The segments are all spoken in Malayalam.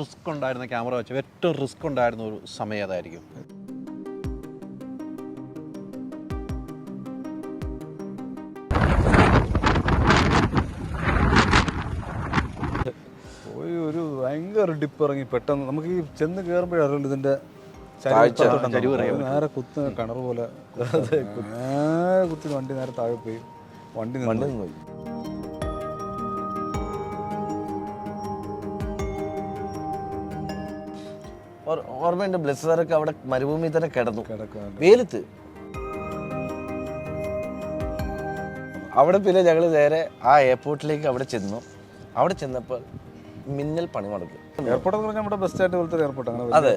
റിസ്ക് ഉണ്ടായിരുന്ന ക്യാമറ വെച്ച് ഏറ്റവും റിസ്ക് ഉണ്ടായിരുന്ന ഒരു സമയം ഏതായിരിക്കും? പോയി ഒരു ഭയങ്കര ഡിപ്പ് ഇറങ്ങി പെട്ടെന്ന് നമുക്ക് ഈ ചെന്ന് കയറുമ്പോഴേ അറിയുള്ളൂ ഇതിന്റെ നേരെ കുത്ത് കിണർ പോലെ നേരെ കുത്തി വണ്ടി നേരെ താഴെ പോയി വണ്ടി പോയി. ഓർമ്മയുണ്ട് ബ്ലെസ്സറൊക്കെ അവിടെ മരുഭൂമി തന്നെ കിടന്നു വെയിലത്ത്. അവിടെ പിന്നെ ഞങ്ങൾ നേരെ ആ എയർപോർട്ടിലേക്ക് അവിടെ ചെന്നു. അവിടെ ചെന്നപ്പോൾ മിന്നൽ പണി മുടക്കി. എയർപോർട്ട് എന്ന് പറഞ്ഞാൽ നമ്മുടെ ബസ് സ്റ്റാൻഡ് പോലത്തെ എയർപോർട്ടാണ്. അതെ.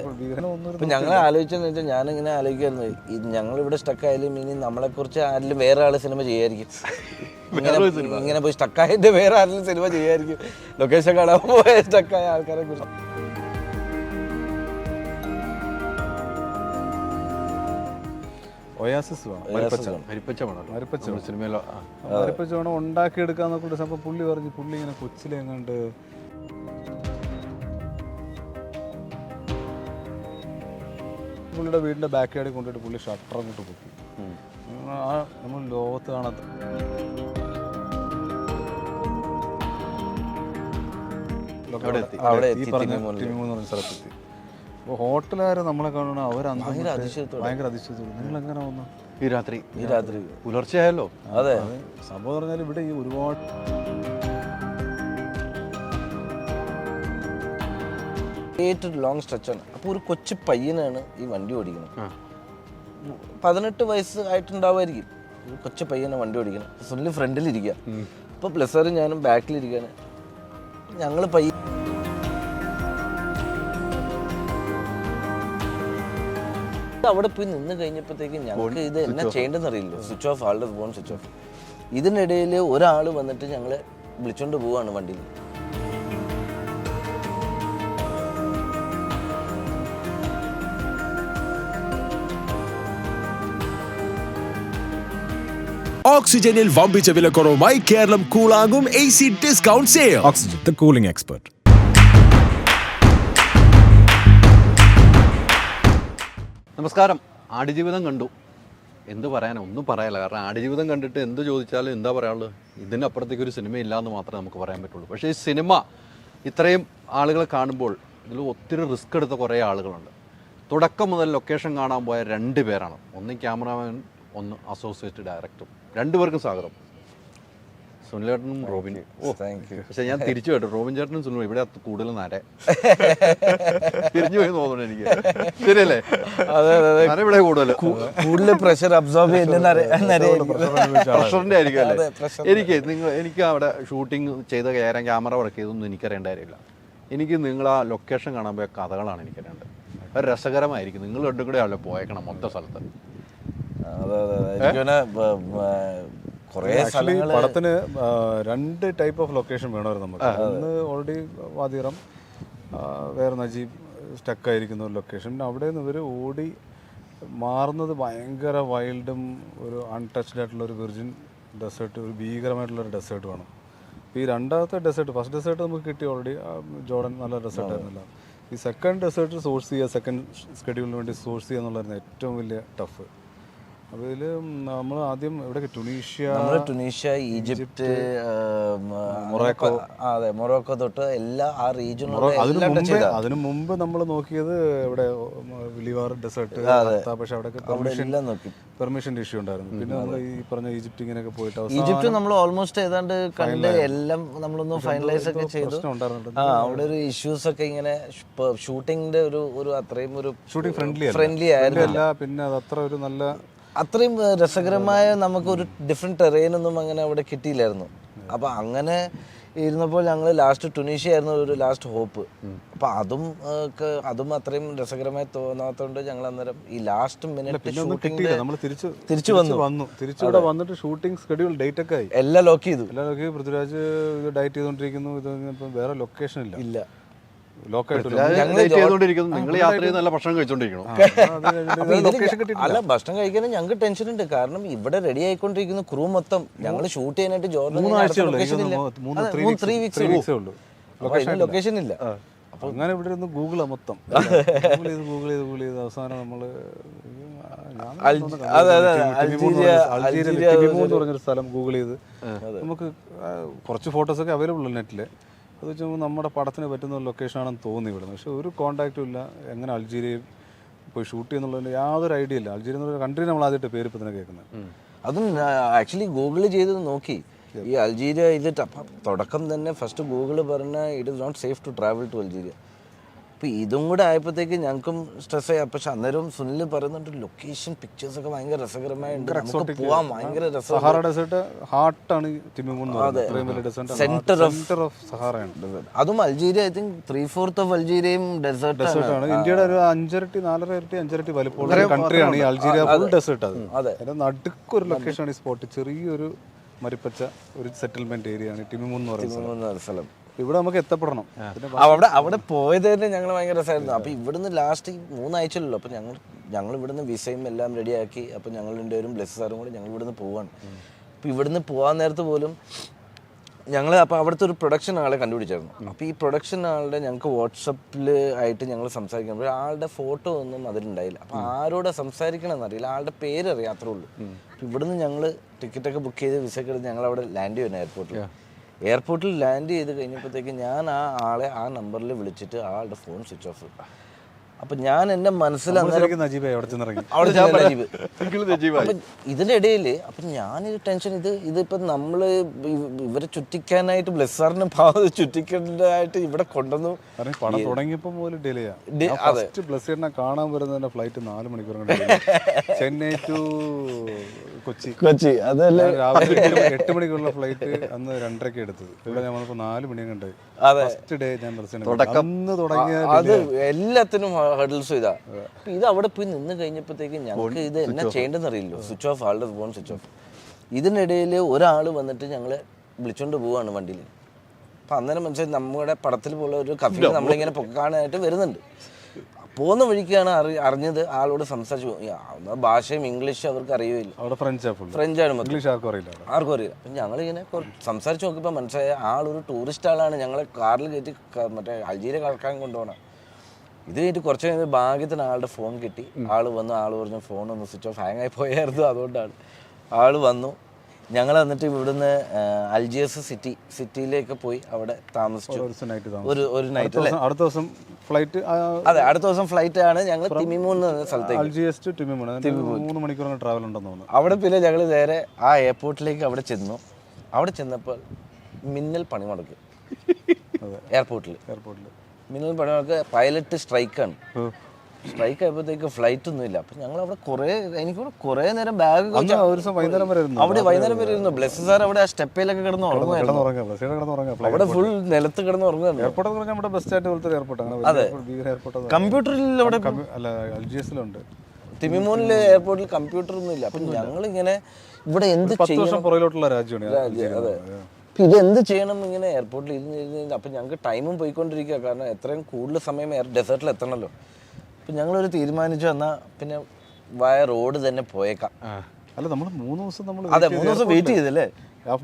ഇപ്പം ഞങ്ങൾ ആലോചിച്ചെന്ന് വെച്ചാൽ ഞാനിങ്ങനെ ആലോചിക്കായിരുന്നു, ഞങ്ങളിവിടെ സ്റ്റക്കായാലും ഇനി നമ്മളെക്കുറിച്ച് ആരെങ്കിലും വേറെ ആൾ സിനിമ ചെയ്യായിരിക്കും. ഇങ്ങനെ പോയി സ്റ്റക്കായിട്ട് വേറെ ആരെങ്കിലും സിനിമ ചെയ്യായിരിക്കും. ലൊക്കേഷൻ കാണാൻ പോയ സ്റ്റക്കായ ആൾക്കാരെ കുറിച്ച്. മരിപ്പച്ച വേണം ഉണ്ടാക്കിയെടുക്കാന്നൊക്കെ സംഭവം പുള്ളി പറഞ്ഞു. പുള്ളി ഇങ്ങനെ കൊച്ചിലെങ്ങാണ്ട് പുള്ളിയുടെ വീടിന്റെ ബാക്ക് യാർഡിൽ കൊണ്ടുപോയിട്ട് പുള്ളി ഷട്ടർ അങ്ങോട്ട് പൊക്കി. ആ നമ്മൾ ലോകത്ത് കാണാത്ത സ്ഥലത്തെത്തി. അപ്പോൾ ഹോട്ടലുകാരെ നമ്മളെ കാണണം, ഭയങ്കര അതിശയത്തോടെ നിങ്ങൾ എങ്ങനെ വന്നു ഈ രാത്രി പുലർച്ചെയായല്ലോ. അതെ, സംഭവം പറഞ്ഞാൽ ഇവിടെ ഈ ഒരുപാട് ഏറ്റവും ലോങ് സ്ട്രെച്ചാണ്. അപ്പോൾ ഒരു കൊച്ചു പയ്യനാണ് ഈ വണ്ടി ഓടിക്കുന്നത്. 18 വയസ്സ് ആയിട്ടുണ്ടാവുമായിരിക്കും. ഒരു കൊച്ചു പയ്യനാണ് വണ്ടി ഓടിക്കണം. സുനിൽ ഫ്രണ്ടിലിരിക്കുക, അപ്പോൾ പ്ലസറും ഞാനും ബാക്കിലിരിക്കുകയാണ്. ഞങ്ങൾ അവിടെ പോയി നിന്ന് കഴിഞ്ഞപ്പോഴത്തേക്കും ഞങ്ങൾക്ക് ഇത് എന്നാ ചെയ്യേണ്ടതെന്ന് അറിയില്ല. സ്വിച്ച് ഓഫ്, ആളുടെ ഫോൺ സ്വിച്ച് ഓഫ്. ഇതിനിടയിൽ ഒരാൾ വന്നിട്ട് ഞങ്ങളെ വിളിച്ചോണ്ട് പോവാണ് വണ്ടിയിൽ. ഓക്സിജനിൽ വമ്പിച്ച വിലക്കുറവുമായി കേരളം കൂളാകും AC discount sale. Oxygen, the cooling expert. നമസ്കാരം. ആടുജീവിതം കണ്ടു, എന്ത് പറയാനാ, ഒന്നും പറയാനില്ല. കാരണം ആടുജീവിതം കണ്ടിട്ട് എന്ത് ചോദിച്ചാലും എന്താ പറയാനുള്ളത്, ഇതിനപ്പുറത്തേക്ക് ഒരു സിനിമ ഇല്ലയെന്ന് മാത്രമേ നമുക്ക് പറയാൻ പറ്റുള്ളൂ. പക്ഷേ ഈ സിനിമ ഇത്രയും ആളുകളെ കാണുമ്പോൾ ഇതിൽ ഒത്തിരി റിസ്ക് എടുത്ത കുറേ ആളുകളുണ്ട്. തുടക്കം മുതൽ ലൊക്കേഷൻ കാണാൻ പോയ 2 പേരാണ്. ഒന്ന് ക്യാമറാമാൻ, ഒന്ന് അസോസിയേറ്റ് ഡയറക്ടറും. 2 പേർക്കും സ്വാഗതം. സുനിലേട്ടനും റോബിനും. പക്ഷെ ഞാൻ തിരിച്ചു കേട്ടു, റോബിൻ ചേട്ടനും സുനിലും ഇവിടെ കൂടുതൽ നേരെ തിരിഞ്ഞു പോയി തോന്നുന്നു എനിക്ക്. ശരിയല്ലേ? ഇവിടെ കൂടുതൽ പ്രഷർ അബ്സോർബ് പ്രഷറിന്റെ ആയിരിക്കും അല്ലേ? എനിക്ക് അവിടെ ഷൂട്ടിംഗ് ചെയ്ത ക്യാമറ വർക്ക് ചെയ്തൊന്നും എനിക്കറിയേണ്ടായിരിക്കില്ല. എനിക്ക് നിങ്ങൾ ആ ലൊക്കേഷൻ കാണാൻ പോയ കഥകളാണ് എനിക്കറിയേണ്ടത്. അത് രസകരമായിരിക്കും. നിങ്ങൾ രണ്ടും കൂടെ ആണല്ലോ പോയേക്കണം മൊത്തം സ്ഥലത്ത്. പടത്തിന് 2 ടൈപ്പ് ഓഫ് ലൊക്കേഷൻ വേണമായിരുന്നു നമുക്ക്. ഒന്ന് ഓൾറെഡി വാതിറം, വേറെ നജീബ് സ്റ്റക്കായിരിക്കുന്ന ഒരു ലൊക്കേഷൻ. പിന്നെ അവിടെ നിന്ന് ഇവർ ഓടി മാറുന്നത് ഭയങ്കര വൈൽഡും ഒരു അൺടച്ച്ഡ് ആയിട്ടുള്ള ഒരു വിർജിൻ ഡെസേർട്ട്, ഒരു ഭീകരമായിട്ടുള്ളൊരു ഡെസേർട്ട് വേണം. ഈ രണ്ടാമത്തെ ഡെസേർട്ട്, ഫസ്റ്റ് ഡെസേർട്ട് നമുക്ക് കിട്ടി ഓൾറെഡി, ജോർഡൻ നല്ല ഡെസേർട്ട് ആയിരുന്നില്ല. ഈ സെക്കൻഡ് ഡെസേർട്ട് സോഴ്സ് ചെയ്യുക, സെക്കൻഡ് സ്കെഡ്യൂളിന് വേണ്ടി സോഴ്സ് ചെയ്യുക എന്നുള്ളതായിരുന്നു ഏറ്റവും വലിയ ടഫ്. അപ്പോൾ ഇതിൽ നമ്മൾ ആദ്യം എവിടെയൊക്കെ ടുണീഷ്യ, ഈജിപ്റ്റ്, മൊറോക്കോ. അതെ, മൊറോക്കോ തൊട്ട് എല്ലാ ആ റീജിയനിലും. അതിനു മുമ്പ് നമ്മൾ നോക്കിയത് ഇവിടെ ലിവാർ ഡെസേർട്ട്, പക്ഷെ അവിടെ പെർമിഷന്റെ ഇഷ്യൂ ഉണ്ടായിരുന്നു. പിന്നെ നമ്മൾ ഈ പറഞ്ഞ ഈജിപ്റ്റ് ഇങ്ങനെയൊക്കെ പോയിട്ട് ഈജിപ്റ്റ് നമ്മൾ ഓൾമോസ്റ്റ് ഏതാണ്ട് കണ്ട് എല്ലാം നമ്മളൊന്ന് ഫൈനലൈസ് ഒക്കെ ചെയ്തു. അവിടെ ഒരു ഇഷ്യൂസ് ഒക്കെ ഇങ്ങനെ ഷൂട്ടിങ്ങിന്റെ ഒരു അത്രയും ഒരു ഷൂട്ടിംഗ് ഫ്രണ്ട്ലി ആയിരുന്നില്ല. പിന്നെ അത് അത്ര ഒരു നല്ല അത്രയും രസകരമായ നമുക്കൊരു ഡിഫറെൻറ്റ് ടെറൈനൊന്നും അങ്ങനെ അവിടെ കിട്ടിയില്ലായിരുന്നു. അപ്പം അങ്ങനെ ഇരുന്നപ്പോൾ ഞങ്ങൾ ലാസ്റ്റ് ടുണീഷ്യ ആയിരുന്നു ഒരു ലാസ്റ്റ് ഹോപ്പ്. അപ്പം അതും അത്രയും രസകരമായി തോന്നാത്തതുകൊണ്ട് ഞങ്ങൾ അന്നേരം ഈ ലാസ്റ്റ് മിനിറ്റ് തിരിച്ചു ഇവിടെ വന്നിട്ട് ഷൂട്ടിംഗ് സ്കെഡ്യൂൾ ഡേറ്റ് ഒക്കെ ആയി, എല്ലാം ലോക്ക് ചെയ്തു. പൃഥ്വിരാജ് ഇത് ഡയറ്റ് ചെയ്തുകൊണ്ടിരിക്കുന്നു. ഇത് വേറെ ലൊക്കേഷൻ ഇല്ല. നിങ്ങൾ യാത്ര ചെയ്ത് നല്ല ഭക്ഷണം കഴിച്ചോണ്ടിരിക്കണം. അല്ല, ഭക്ഷണം കഴിക്കാനും ഞങ്ങൾക്ക് ടെൻഷൻ ഉണ്ട്. കാരണം ഇവിടെ റെഡി ആയിക്കൊണ്ടിരിക്കുന്ന ക്രൂ മൊത്തം ഞങ്ങൾ ഷൂട്ട് ചെയ്യാനായിട്ട് ജോർഡൻ ലൊക്കേഷൻ ഇല്ല. 3 വീക്സ് ലൊക്കേഷൻ ഇല്ല. അങ്ങനെ ഇവിടെ ഇരുന്ന് ഗൂഗിളാ മൊത്തം ഗൂഗിൾ ചെയ്ത് അവസാനം നമ്മള് എന്ന് പറഞ്ഞൊരു സ്ഥലം ഗൂഗിൾ ചെയ്ത് നമുക്ക് കുറച്ച് ഫോട്ടോസൊക്കെ അവൈലബിൾ നെറ്റില്. അത് വെച്ചാൽ നമ്മുടെ പടത്തിന് പറ്റുന്ന ലൊക്കേഷൻ ആണെന്ന് തോന്നി ഇവിടെ. പക്ഷെ ഒരു കോൺടാക്റ്റും ഇല്ല. എങ്ങനെ അൾജീരിയയിൽ പോയി ഷൂട്ട് ചെയ്യുന്നുള്ളതിന് യാതൊരു ഐഡിയ ഇല്ല. അൾജീരിയ എന്നുള്ള കൺട്രി നമ്മൾ ആദ്യമായിട്ട് പേര് ഇപ്പം തന്നെ കേൾക്കുന്നത്. അതും ആക്ച്വലി ഗൂഗിൾ ചെയ്ത് നോക്കി ഈ അൾജീരിയ ഇതിട്ട് അപ്പം തുടക്കം തന്നെ ഫസ്റ്റ് ഗൂഗിൾ പറഞ്ഞ it is not safe to travel to Algeria. അപ്പോൾ ഇതും കൂടെ ആയപ്പോഴത്തേക്ക് ഞങ്ങൾക്കും സ്ട്രെസ്സായി. പക്ഷെ അന്നേരം സുനിൽ പറയുന്നുണ്ട് ലൊക്കേഷൻ പിക്ചേഴ്സൊക്കെ ഭയങ്കര രസകരമായുണ്ട്, നമുക്ക് പോവാം, ഭയങ്കര സഹാറ ഡെസേർട്ട് ഹാർട്ടാണ് തിമിമൂൻ എന്ന് പറയുന്നത്. അത്രയും വലിയ ഡെസേർട്ട്, സെന്റർ ഓഫ് സഹാറയാണ്. അതും അൾജീരിയ ഐ തിങ്ക് 3/4 ഓഫ് അൾജീരിയയും ഡെസേർട്ടാണ്. ഇന്ത്യയുടെ ഒരു 5 ഇരട്ടി 4 ഇരട്ടി 5 ഇരട്ടി വലിപ്പമുള്ള കൺട്രിയാണ് ഈ അൾജീരിയ. Full desert. അത് അതിന്റെ നടുക്കൊരു ലൊക്കേഷനാണ് ഈ സ്പോട്ട്. ചെറിയൊരു മരിപ്പച്ച ഒരു സെറ്റിൽമെന്റ് ഏരിയ ആണ് ടിമിമൂൻ എന്ന് പറയുന്ന സ്ഥലം. ഇവിടെ നമുക്ക് എത്തപ്പെടണം. അവിടെ പോയത് തന്നെ ഞങ്ങൾ ഭയങ്കര രസമായിരുന്നു. അപ്പോൾ ഇവിടുന്ന് ലാസ്റ്റ് 3 ആഴ്ചയല്ലോ. അപ്പോൾ ഞങ്ങൾ ഇവിടുന്ന് വിസയും എല്ലാം റെഡിയാക്കി. അപ്പോൾ ഞങ്ങൾ രണ്ടുപേരും ബ്ലെസ് സാറും കൂടി ഞങ്ങൾ ഇവിടുന്ന് പോവാണ്. അപ്പോൾ ഇവിടുന്ന് പോകാൻ നേരത്ത് പോലും ഞങ്ങൾ അപ്പോൾ അവിടുത്തെ ഒരു പ്രൊഡക്ഷൻ ആളെ കണ്ടുപിടിച്ചായിരുന്നു. അപ്പോൾ ഈ പ്രൊഡക്ഷൻ ആളുടെ ഞങ്ങൾക്ക് വാട്സപ്പിൽ ആയിട്ട് ഞങ്ങൾ സംസാരിക്കുമ്പോൾ ആളുടെ ഫോട്ടോ ഒന്നും അതിലുണ്ടായില്ല. അപ്പോൾ ആരോടെ സംസാരിക്കണമെന്ന് അറിയില്ല, ആളുടെ പേര് അറിയാത്രേ ഉള്ളൂ. അപ്പോൾ ഇവിടുന്ന് ഞങ്ങൾ ടിക്കറ്റൊക്കെ ബുക്ക് ചെയ്ത് വിസയൊക്കെ എടുത്ത് ഞങ്ങൾ അവിടെ ലാൻഡ് ചെയ്യുന്നു. എയർപോർട്ടിൽ ലാൻഡ് ചെയ്ത് കഴിഞ്ഞപ്പോഴത്തേക്ക് ഞാൻ ആ ആളെ ആ നമ്പറിൽ വിളിച്ചിട്ട് ആളുടെ ഫോൺ സ്വിച്ച് ഓഫ്. അപ്പൊ ഞാൻ എന്റെ മനസ്സിൽ ഇതിന്റെ ഇടയിൽ അപ്പൊ ഞാനൊരു ടെൻഷൻ, ഇതിപ്പോ നമ്മള് ഇവരെ ചുറ്റിക്കാനായിട്ട് ബ്ലെസ് സാറിന് ചുറ്റിക്കാനായിട്ട് ഇവിടെ കൊണ്ടുവന്നു. പടം തുടങ്ങിയപ്പോ പോലും ഡിലേ ബ്ലെസ്സിനെ കാണാൻ വരുന്ന ഫ്ലൈറ്റ് 4 മണിക്കൂർ ചെന്നൈ ടു കൊച്ചി അതല്ലേ രാവിലെ 8 മണിക്കുള്ള ഫ്ലൈറ്റ് അന്ന് 2:30 എടുത്തത്. ഇവിടെ ഞാൻ വന്നപ്പോ 4 മണി കണ്ടായി. ഫസ്റ്റ് ഡേ ഞാൻ അത് എല്ലാത്തിനും ഹർഡിൽസും ഇതാ. ഇത് അവിടെ പോയി നിന്ന് കഴിഞ്ഞപ്പോഴത്തേക്ക് ഞങ്ങൾക്ക് ഇത് എന്നാ ചെയ്യേണ്ടതെന്ന് അറിയില്ലോ. സ്വിച്ച് ഓഫ്, ആളുടെ ഫോൺ സ്വിച്ച് ഓഫ്. ഇതിനിടയിൽ ഒരാൾ വന്നിട്ട് ഞങ്ങളെ വിളിച്ചോണ്ട് പോവാണ് വണ്ടിയിൽ. അപ്പം അന്നേരം മനസ്സിലായി നമ്മുടെ പടത്തിൽ പോലെ ഒരു കഫേ നമ്മളിങ്ങനെ പൊക്കാനായിട്ട് വരുന്നുണ്ട്. പോകുന്ന വഴിക്കാണ് അറിഞ്ഞത്, ആളോട് സംസാരിച്ചു. ഭാഷയും ഇംഗ്ലീഷും അവർക്ക് അറിയില്ല, ഫ്രഞ്ചാണ് ആർക്കും അറിയില്ല. അപ്പം ഞങ്ങളിങ്ങനെ സംസാരിച്ച് നോക്കിയപ്പോൾ മനസ്സിലായ ആളൊരു ടൂറിസ്റ്റ് ആളാണ്. ഞങ്ങളെ കാറിൽ കയറ്റി മറ്റേ അൾജീരിയ കളക്കാൻ കൊണ്ടുപോകണം. ഇത് കഴിഞ്ഞിട്ട് കുറച്ച് കഴിഞ്ഞ് ഭാഗ്യത്തിന് ആളുടെ ഫോൺ കിട്ടി. ആൾ വന്നു. ആൾ പറഞ്ഞു ഫോണൊന്ന് സ്വിച്ച് ഓഫ് ഹാങ് ആയി പോയായിരുന്നു, അതുകൊണ്ടാണ്. ആൾ വന്നു. ഞങ്ങൾ എന്നിട്ട് ഇവിടുന്ന് അൽജിയേഴ്സ് സിറ്റിയിലേക്ക് പോയി അവിടെ താമസിച്ചു ഒരു നൈറ്റ്. അല്ലേ, അടുത്ത ദിവസം ഫ്ലൈറ്റ്. അതെ, അടുത്ത ദിവസം ഫ്ലൈറ്റ് ആണ്. ഞങ്ങൾ തിമിമൂൻ എന്ന സ്ഥലത്തേക്ക് 3 മണിക്കൂർ ട്രാവൽ ഉണ്ടെന്ന് തോന്നുന്നു. അവിടെ പിന്നെ ഞങ്ങൾ നേരെ ആ എയർപോർട്ടിലേക്ക് അവിടെ ചെന്നു. അവിടെ ചെന്നപ്പോൾ മിന്നൽ പണിമുടക്ക് എയർപോർട്ടിൽ മിന്നൽ പണിമുടക്ക്. പൈലറ്റ് സ്ട്രൈക്കാണ്. സ്ട്രൈക്ക് ആയപ്പോഴത്തേക്ക് ഫ്ലൈറ്റ് ഒന്നും ഇല്ല. അപ്പൊ ഞങ്ങൾ അവിടെ കുറെ നേരം ബാഗ് അവിടെ വൈകുന്നേരം വരെ ഇരുന്നു. ബ്ലെസ് സാർ അവിടെ ആ സ്റ്റെപ്പയിലൊക്കെ കിടന്ന് ഉറങ്ങുമായിരുന്നു. അവിടെ ഫുൾ നിലത്ത് കിടന്ന് ഉറങ്ങുമായിരുന്നു. അതെ, കമ്പ്യൂട്ടറിൽ അവിടെ അൽജിയേഴ്സിലുണ്ട്. തിമിമൂനിലെ എയർപോർട്ടിൽ കമ്പ്യൂട്ടർ ഒന്നും ഇല്ല. അപ്പൊ ഞങ്ങൾ ഇങ്ങനെ ഇവിടെ എന്ത് പുറകിലോട്ടുള്ള രാജ്യമാണ്. അതെ, ഇതെന്ത് ചെയ്യണം ഇങ്ങനെ എയർപോർട്ടിൽ ഇരുന്ന്. അപ്പം ഞങ്ങൾക്ക് ടൈമും പോയിക്കൊണ്ടിരിക്കുക. കാരണം എത്രയും കൂടുതൽ സമയം ഡെസേർട്ടിൽ എത്തണമല്ലോ. അപ്പം ഞങ്ങളൊരു തീരുമാനിച്ചു, എന്നാൽ പിന്നെ വയ റോഡ് തന്നെ പോയേക്കാം. അല്ല, നമ്മൾ 3 ദിവസം അതെ 3 ദിവസം വെയിറ്റ് ചെയ്തല്ലേ.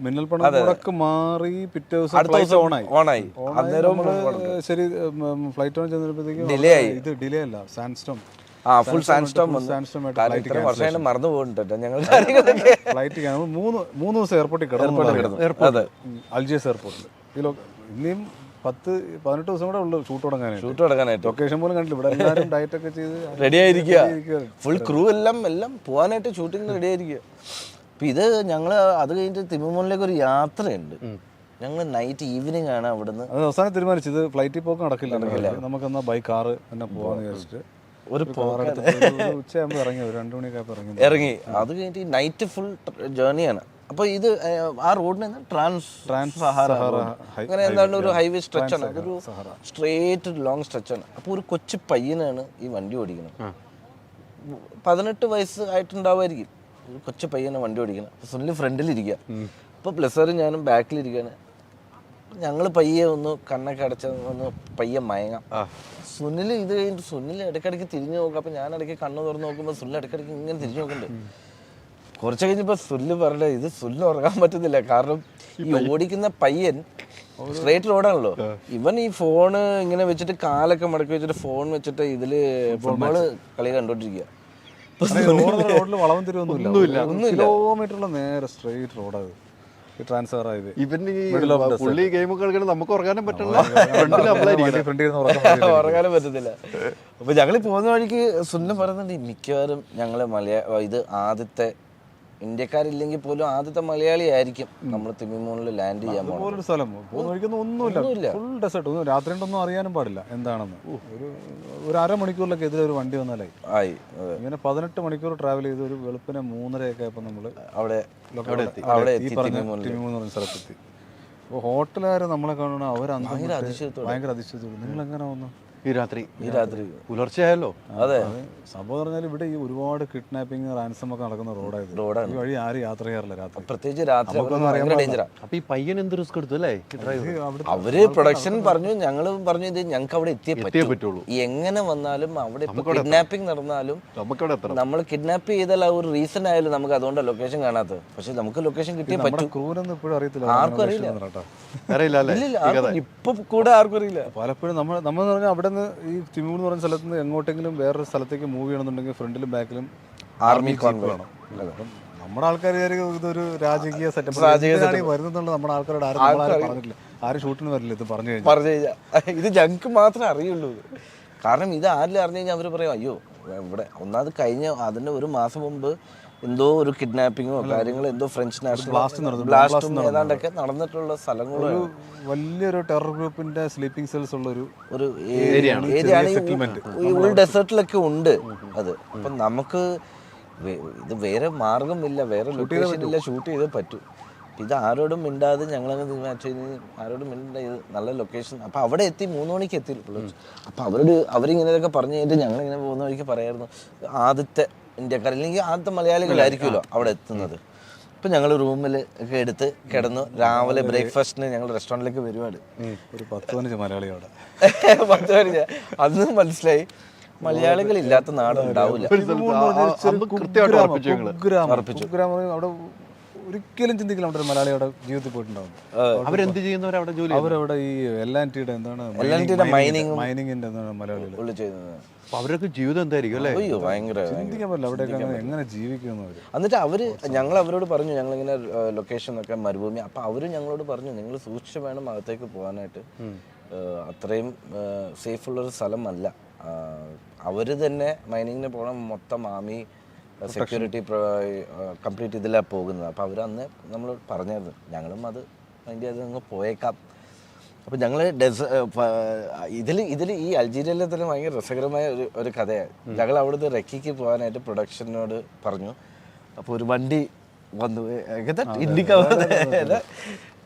മിന്നൽ പണിമുടക്ക് മാറി പിറ്റേ ദിവസം ഓണായി. അന്നേരം ശരി ഫ്ലൈറ്റ് ഓൺ ചെന്നപ്പോഴത്തേക്കും ഡിലേ ആയി. ഇത് ഡിലേ അല്ല, സാൻഡ്സ്റ്റോം. ഫുൾ സാൻഡ്സ്റ്റോം മറന്നു പോകുന്നുണ്ട് ഞങ്ങൾ. ഫ്ലൈറ്റ് 3 ദിവസം എയർപോർട്ടിൽ കിടന്നു. അൽജിയേഴ്സ് എയർപോർട്ടിൽ. ഇനിയും 10-18 ദിവസം കൂടെ ഉള്ളു ഷൂട്ട് തുടങ്ങാനായിട്ട്. ലൊക്കേഷൻ പോലും കണ്ടില്ല. ഇവിടെ എല്ലാവരും ഡയറ്റ് ഒക്കെ ചെയ്ത് റെഡി ആയിരിക്കുക. ഫുൾ ക്രൂ എല്ലാം പോകാനായിട്ട് ഷൂട്ടിങ്ങിന് റെഡി ആയിരിക്കുക. അപ്പം ഇത് ഞങ്ങൾ അത് കഴിഞ്ഞിട്ട് തിമിമൂനിലേക്ക് ഒരു യാത്രയുണ്ട്. ഞങ്ങൾ നൈറ്റ് ഈവനിങ് ആണ് അവിടുന്ന്. അത് അവസാനം തീരുമാനിച്ചത് ഫ്ലൈറ്റ് പോക്ക് നടക്കില്ല, നമുക്കെന്നാ ബൈ കാറ് തന്നെ പോകാന്ന് വിചാരിച്ചിട്ട് ഉച്ചയാകുമ്പോൾ ഇറങ്ങി. 2 മണിയൊക്കെ ഇറങ്ങി. അത് കഴിഞ്ഞിട്ട് നൈറ്റ് ഫുൾ ജേർണിയാണ്. അപ്പോൾ ഇത് ആ റോഡിന് ട്രാൻസ് സഹാറ അങ്ങനെ എന്താണ് ഒരു ഹൈവേ സ്ട്രെച്ചാണ്. അതൊരു സ്ട്രേറ്റ് ലോങ് സ്ട്രെച്ചാണ്. അപ്പോൾ ഒരു കൊച്ചു പയ്യനാണ് ഈ വണ്ടി ഓടിക്കുന്നത്. 18 വയസ്സ് ആയിട്ടുണ്ടാവുമായിരിക്കും. ഒരു കൊച്ചു പയ്യനാണ് വണ്ടി ഓടിക്കുന്നത്. അപ്പോൾ സുനിൽ ഫ്രണ്ടിലിരിക്കുക. അപ്പോൾ പ്ലസറും ഞാനും ബാക്കിലിരിക്കുകയാണ്. ഞങ്ങൾ പയ്യെ ഒന്ന് കണ്ണൊക്കെ അടച്ച ഒന്ന് പയ്യെ മയങ്ങാം. സുനിൽ ഇത് കഴിഞ്ഞിട്ട് സുനിൽ ഇടയ്ക്കിടയ്ക്ക് തിരിഞ്ഞു നോക്കുക. അപ്പം ഞാൻ ഇടയ്ക്ക് കണ്ണ് തുറന്ന് നോക്കുമ്പോൾ സുനിൽ ഇടയ്ക്കിടയ്ക്ക് ഇങ്ങനെ തിരിഞ്ഞു നോക്കുന്നുണ്ട്. കുറച്ച് കഴിഞ്ഞപ്പോൾ സുനിൽ പറഞ്ഞ ഇത് സുനിൽ ഉറങ്ങാൻ പറ്റുന്നില്ല. കാരണം ഈ ഓടിക്കുന്ന പയ്യൻ സ്ട്രേറ്റ് റോഡാണല്ലോ. ഇവൻ ഈ ഫോണ് ഇങ്ങനെ വെച്ചിട്ട് കാലൊക്കെ മടക്കി വെച്ചിട്ട് ഫോൺ വെച്ചിട്ട് ഇതില് ഫുട്ബോള് കളി കണ്ടോണ്ടിരിക്കുക. റോഡിൽ വളവും തിരിവൊന്നുമില്ല, കിലോമീറ്ററുള്ള നേരെ സ്ട്രെയിറ്റ് റോഡാണ് ട്രാൻസ്ഫർ ആയത്. ഇവന് പുള്ളി ഗെയിമൊക്കെ കളിക്കണം, നമുക്ക് ഉറങ്ങാനും പറ്റില്ല, ഉറങ്ങാനും പറ്റത്തില്ല. അപ്പൊ ഞങ്ങൾ പോകുന്ന വഴിക്ക് സുന്ദരം പറയുന്നുണ്ട് മിക്കവാറും ഞങ്ങള് ഇത് ആദ്യത്തെ ഇന്ത്യക്കാരില്ലെങ്കിൽ പോലും ആദ്യത്തെ മലയാളി ആയിരിക്കും നമ്മൾ തിമിമൂണിൽ ലാൻഡ് ചെയ്യാൻ പോകുന്ന സ്ഥലം. പോകുന്ന വഴിക്കൊന്നും ഒന്നുമില്ല, ഫുൾ ഡെസേർട്ട്. രാത്രി ഒന്നും അറിയാനും പാടില്ല എന്താണെന്ന്. ഒരു അരമണിക്കൂറിലൊക്കെ എതിരെ ഒരു വണ്ടി വന്നാലായി ആയി. ഇങ്ങനെ 18 മണിക്കൂർ ട്രാവൽ ചെയ്ത് ഒരു വെളുപ്പിനെ 3:30 ആയപ്പോൾ നമ്മൾ അവിടെ ഈ പറഞ്ഞ തിമിമൂന്ന് പറഞ്ഞ സ്ഥലത്തെത്തി. അപ്പോൾ ഹോട്ടലുകാർ നമ്മളെ കാണണം, ഭയങ്കര അതിശയത്തോടെ നിങ്ങൾ എങ്ങനെ വന്നു ഈ രാത്രി പുലർച്ചെയായല്ലോ. അതെ, സംഭവം പറഞ്ഞാൽ ഇവിടെ ഈ ഒരുപാട് കിഡ്നാപ്പിംഗ്, റാൻസം ഒക്കെ നടക്കുന്ന റോഡാണ്. ഈ വഴി ആരും യാത്ര ചെയ്യാറില്ല രാത്രി, പ്രത്യേകിച്ച് രാത്രി. അപ്പൊ ഈ പയ്യൻ എന്ത് റിസ്ക് എടുത്തു അല്ലേ? അവര് പ്രൊഡക്ഷൻ പറഞ്ഞു, ഞങ്ങൾ പറഞ്ഞു ഇത് ഞങ്ങൾക്ക് അവിടെ എത്തിയേ പറ്റുള്ളൂ. എങ്ങനെ വന്നാലും അവിടെ കിഡ്നാപ്പിംഗ് നടന്നാലും നമ്മൾ കിഡ്നാപ്പ് ചെയ്താൽ ആ ഒരു റീസൺ ആയാലും നമുക്ക് അതുകൊണ്ടാണ് ലൊക്കേഷൻ കാണാത്തത്. പക്ഷെ നമുക്ക് ലൊക്കേഷൻ കിട്ടിയേ പറ്റൂ. ക്രൂരൊന്നും ഇപ്പോഴും അറിയത്തില്ല, ആർക്കും അറിയില്ല. ഇപ്പൊ കൂടെ ആർക്കും അറിയില്ല. പലപ്പോഴും നമ്മൾ പറഞ്ഞാൽ അവിടെ നിന്ന് ഈ തിമിമൂൺ എന്ന് പറഞ്ഞ സ്ഥലത്ത് നിന്ന് എങ്ങോട്ടെങ്കിലും വേറൊരു സ്ഥലത്തേക്ക് മൂവ് ചെയ്യണമെന്നുണ്ടെങ്കിൽ ഫ്രണ്ടിലും ബാക്കിലും ആർമി വേണം. നമ്മുടെ ആൾക്കാർ ഇതൊരു രാജകീയ സെറ്റപ്പ് വരുന്നുണ്ട്. നമ്മുടെ ആൾക്കാരോട് ആരും പറഞ്ഞിട്ടില്ല, ആരും ഷൂട്ടിന് വരില്ല. ഇത് പറഞ്ഞു കഴിഞ്ഞാൽ ഇത് ഞങ്ങൾക്ക് മാത്രമേ അറിയുള്ളൂ. കാരണം ഇത് ആരിലും അറിഞ്ഞു കഴിഞ്ഞാൽ അവർ പറയും അയ്യോ ഇവിടെ ഒന്നാമത് കഴിഞ്ഞ അതിന് ഒരു മാസം മുമ്പ് എന്തോ ഒരു കിഡ്നാപ്പിങ്ങോ കാര്യങ്ങളോ എന്തോ ഫ്രഞ്ച് നാഷണൽ ബ്ലാസ്റ്റും ഏതാണ്ടൊക്കെ നടന്നിട്ടുള്ള സ്ഥലങ്ങളും വലിയൊരു ടെറർ ഗ്രൂപ്പിന്റെ സ്ലീപ്പിംഗ് സെൽസ് ഉള്ള ഒരു ഏരിയയാണ്. ഉൾ ഡെസേർട്ടിലൊക്കെ ഉണ്ട് അത്. അപ്പം നമുക്ക് ഇത് വേറെ മാർഗമില്ല, വേറെ ലൊക്കേഷൻ ഇല്ല, ഷൂട്ട് ചെയ്തേ പറ്റൂ. ഇത് ആരോടും മിണ്ടാതെ ഞങ്ങളങ്ങ് തീരുമാനിച്ചു ആരോടും മിണ്ട, ഇത് നല്ല ലൊക്കേഷൻ. അപ്പം അവിടെ എത്തി 3 മണിക്ക് എത്തി. അപ്പം അവരിങ്ങനെയൊക്കെ പറഞ്ഞു കഴിഞ്ഞിട്ട് ഞങ്ങളിങ്ങനെ പോകുന്ന വഴിക്ക് പറയായിരുന്നു ആദ്യത്തെ ഇന്ത്യക്കാർ അല്ലെങ്കിൽ ആദ്യത്തെ മലയാളികളായിരിക്കുമല്ലോ അവിടെ എത്തുന്നത്. അപ്പം ഞങ്ങൾ റൂമിൽ ഒക്കെ എടുത്ത് കിടന്നു. രാവിലെ ബ്രേക്ക്ഫാസ്റ്റിന് ഞങ്ങൾ റെസ്റ്റോറൻറ്റിലേക്ക് വരുവാണ്. ഒരു 10-15 മലയാളി അവിടെ. 10-15 അന്ന് മനസ്സിലായി മലയാളികൾ ഇല്ലാത്ത നാട് ഉണ്ടാവില്ല. അവിടെ ഒരിക്കലും ചിന്തിക്കില്ല അവിടെ ഒരു മലയാളി അവിടെ ജീവിതത്തിൽ പോയിട്ടുണ്ടാവും. അവരെന്ത് ചെയ്യുന്നവരവിടെ ജോലി? അവരവിടെ ഈ L&Tയുടെ എന്താണ് മൈനിങ്ങിന്റെ മലയാളികൾ ചെയ്യുന്നത്. അവരൊക്കെ ജീവിതം എന്തായിരിക്കും അല്ലേ? അയ്യോ ഭയങ്കര ചിന്തിക്കാൻ പറ്റില്ല അവിടെയൊക്കെ എങ്ങനെ ജീവിക്കുന്നു. എന്നിട്ട് ഞങ്ങൾ അവരോട് പറഞ്ഞു ഞങ്ങളിങ്ങനെ ലൊക്കേഷൻ ഒക്കെ മരുഭൂമി. അപ്പം അവരും ഞങ്ങളോട് പറഞ്ഞു നിങ്ങൾ സൂക്ഷിച്ച് വേണം അകത്തേക്ക് പോകാനായിട്ട്, അത്രയും സേഫ് ഉള്ളൊരു സ്ഥലമല്ല. അവർ തന്നെ മൈനിങ്ങിന് പോകണം, മൊത്തം ആർമി സെക്യൂരിറ്റി കംപ്ലീറ്റ് ഇതിലാണ് പോകുന്നത്. അപ്പോൾ അവരന്ന് നമ്മൾ പറഞ്ഞായിരുന്നു ഞങ്ങളും അത് അതിൻ്റെ അത് അങ്ങ് പോയേക്കാം. അപ്പോൾ ഞങ്ങൾ ഇതിൽ ഈ അൾജീരിയയിലെ തന്നെ ഭയങ്കര രസകരമായ ഒരു കഥയാണ്. ഞങ്ങൾ അവിടുന്ന് റെക്കിക്ക് പോകാനായിട്ട് പ്രൊഡക്ഷനോട് പറഞ്ഞു. അപ്പോൾ ഒരു വണ്ടി വന്നു ഇന്ത്യക്ക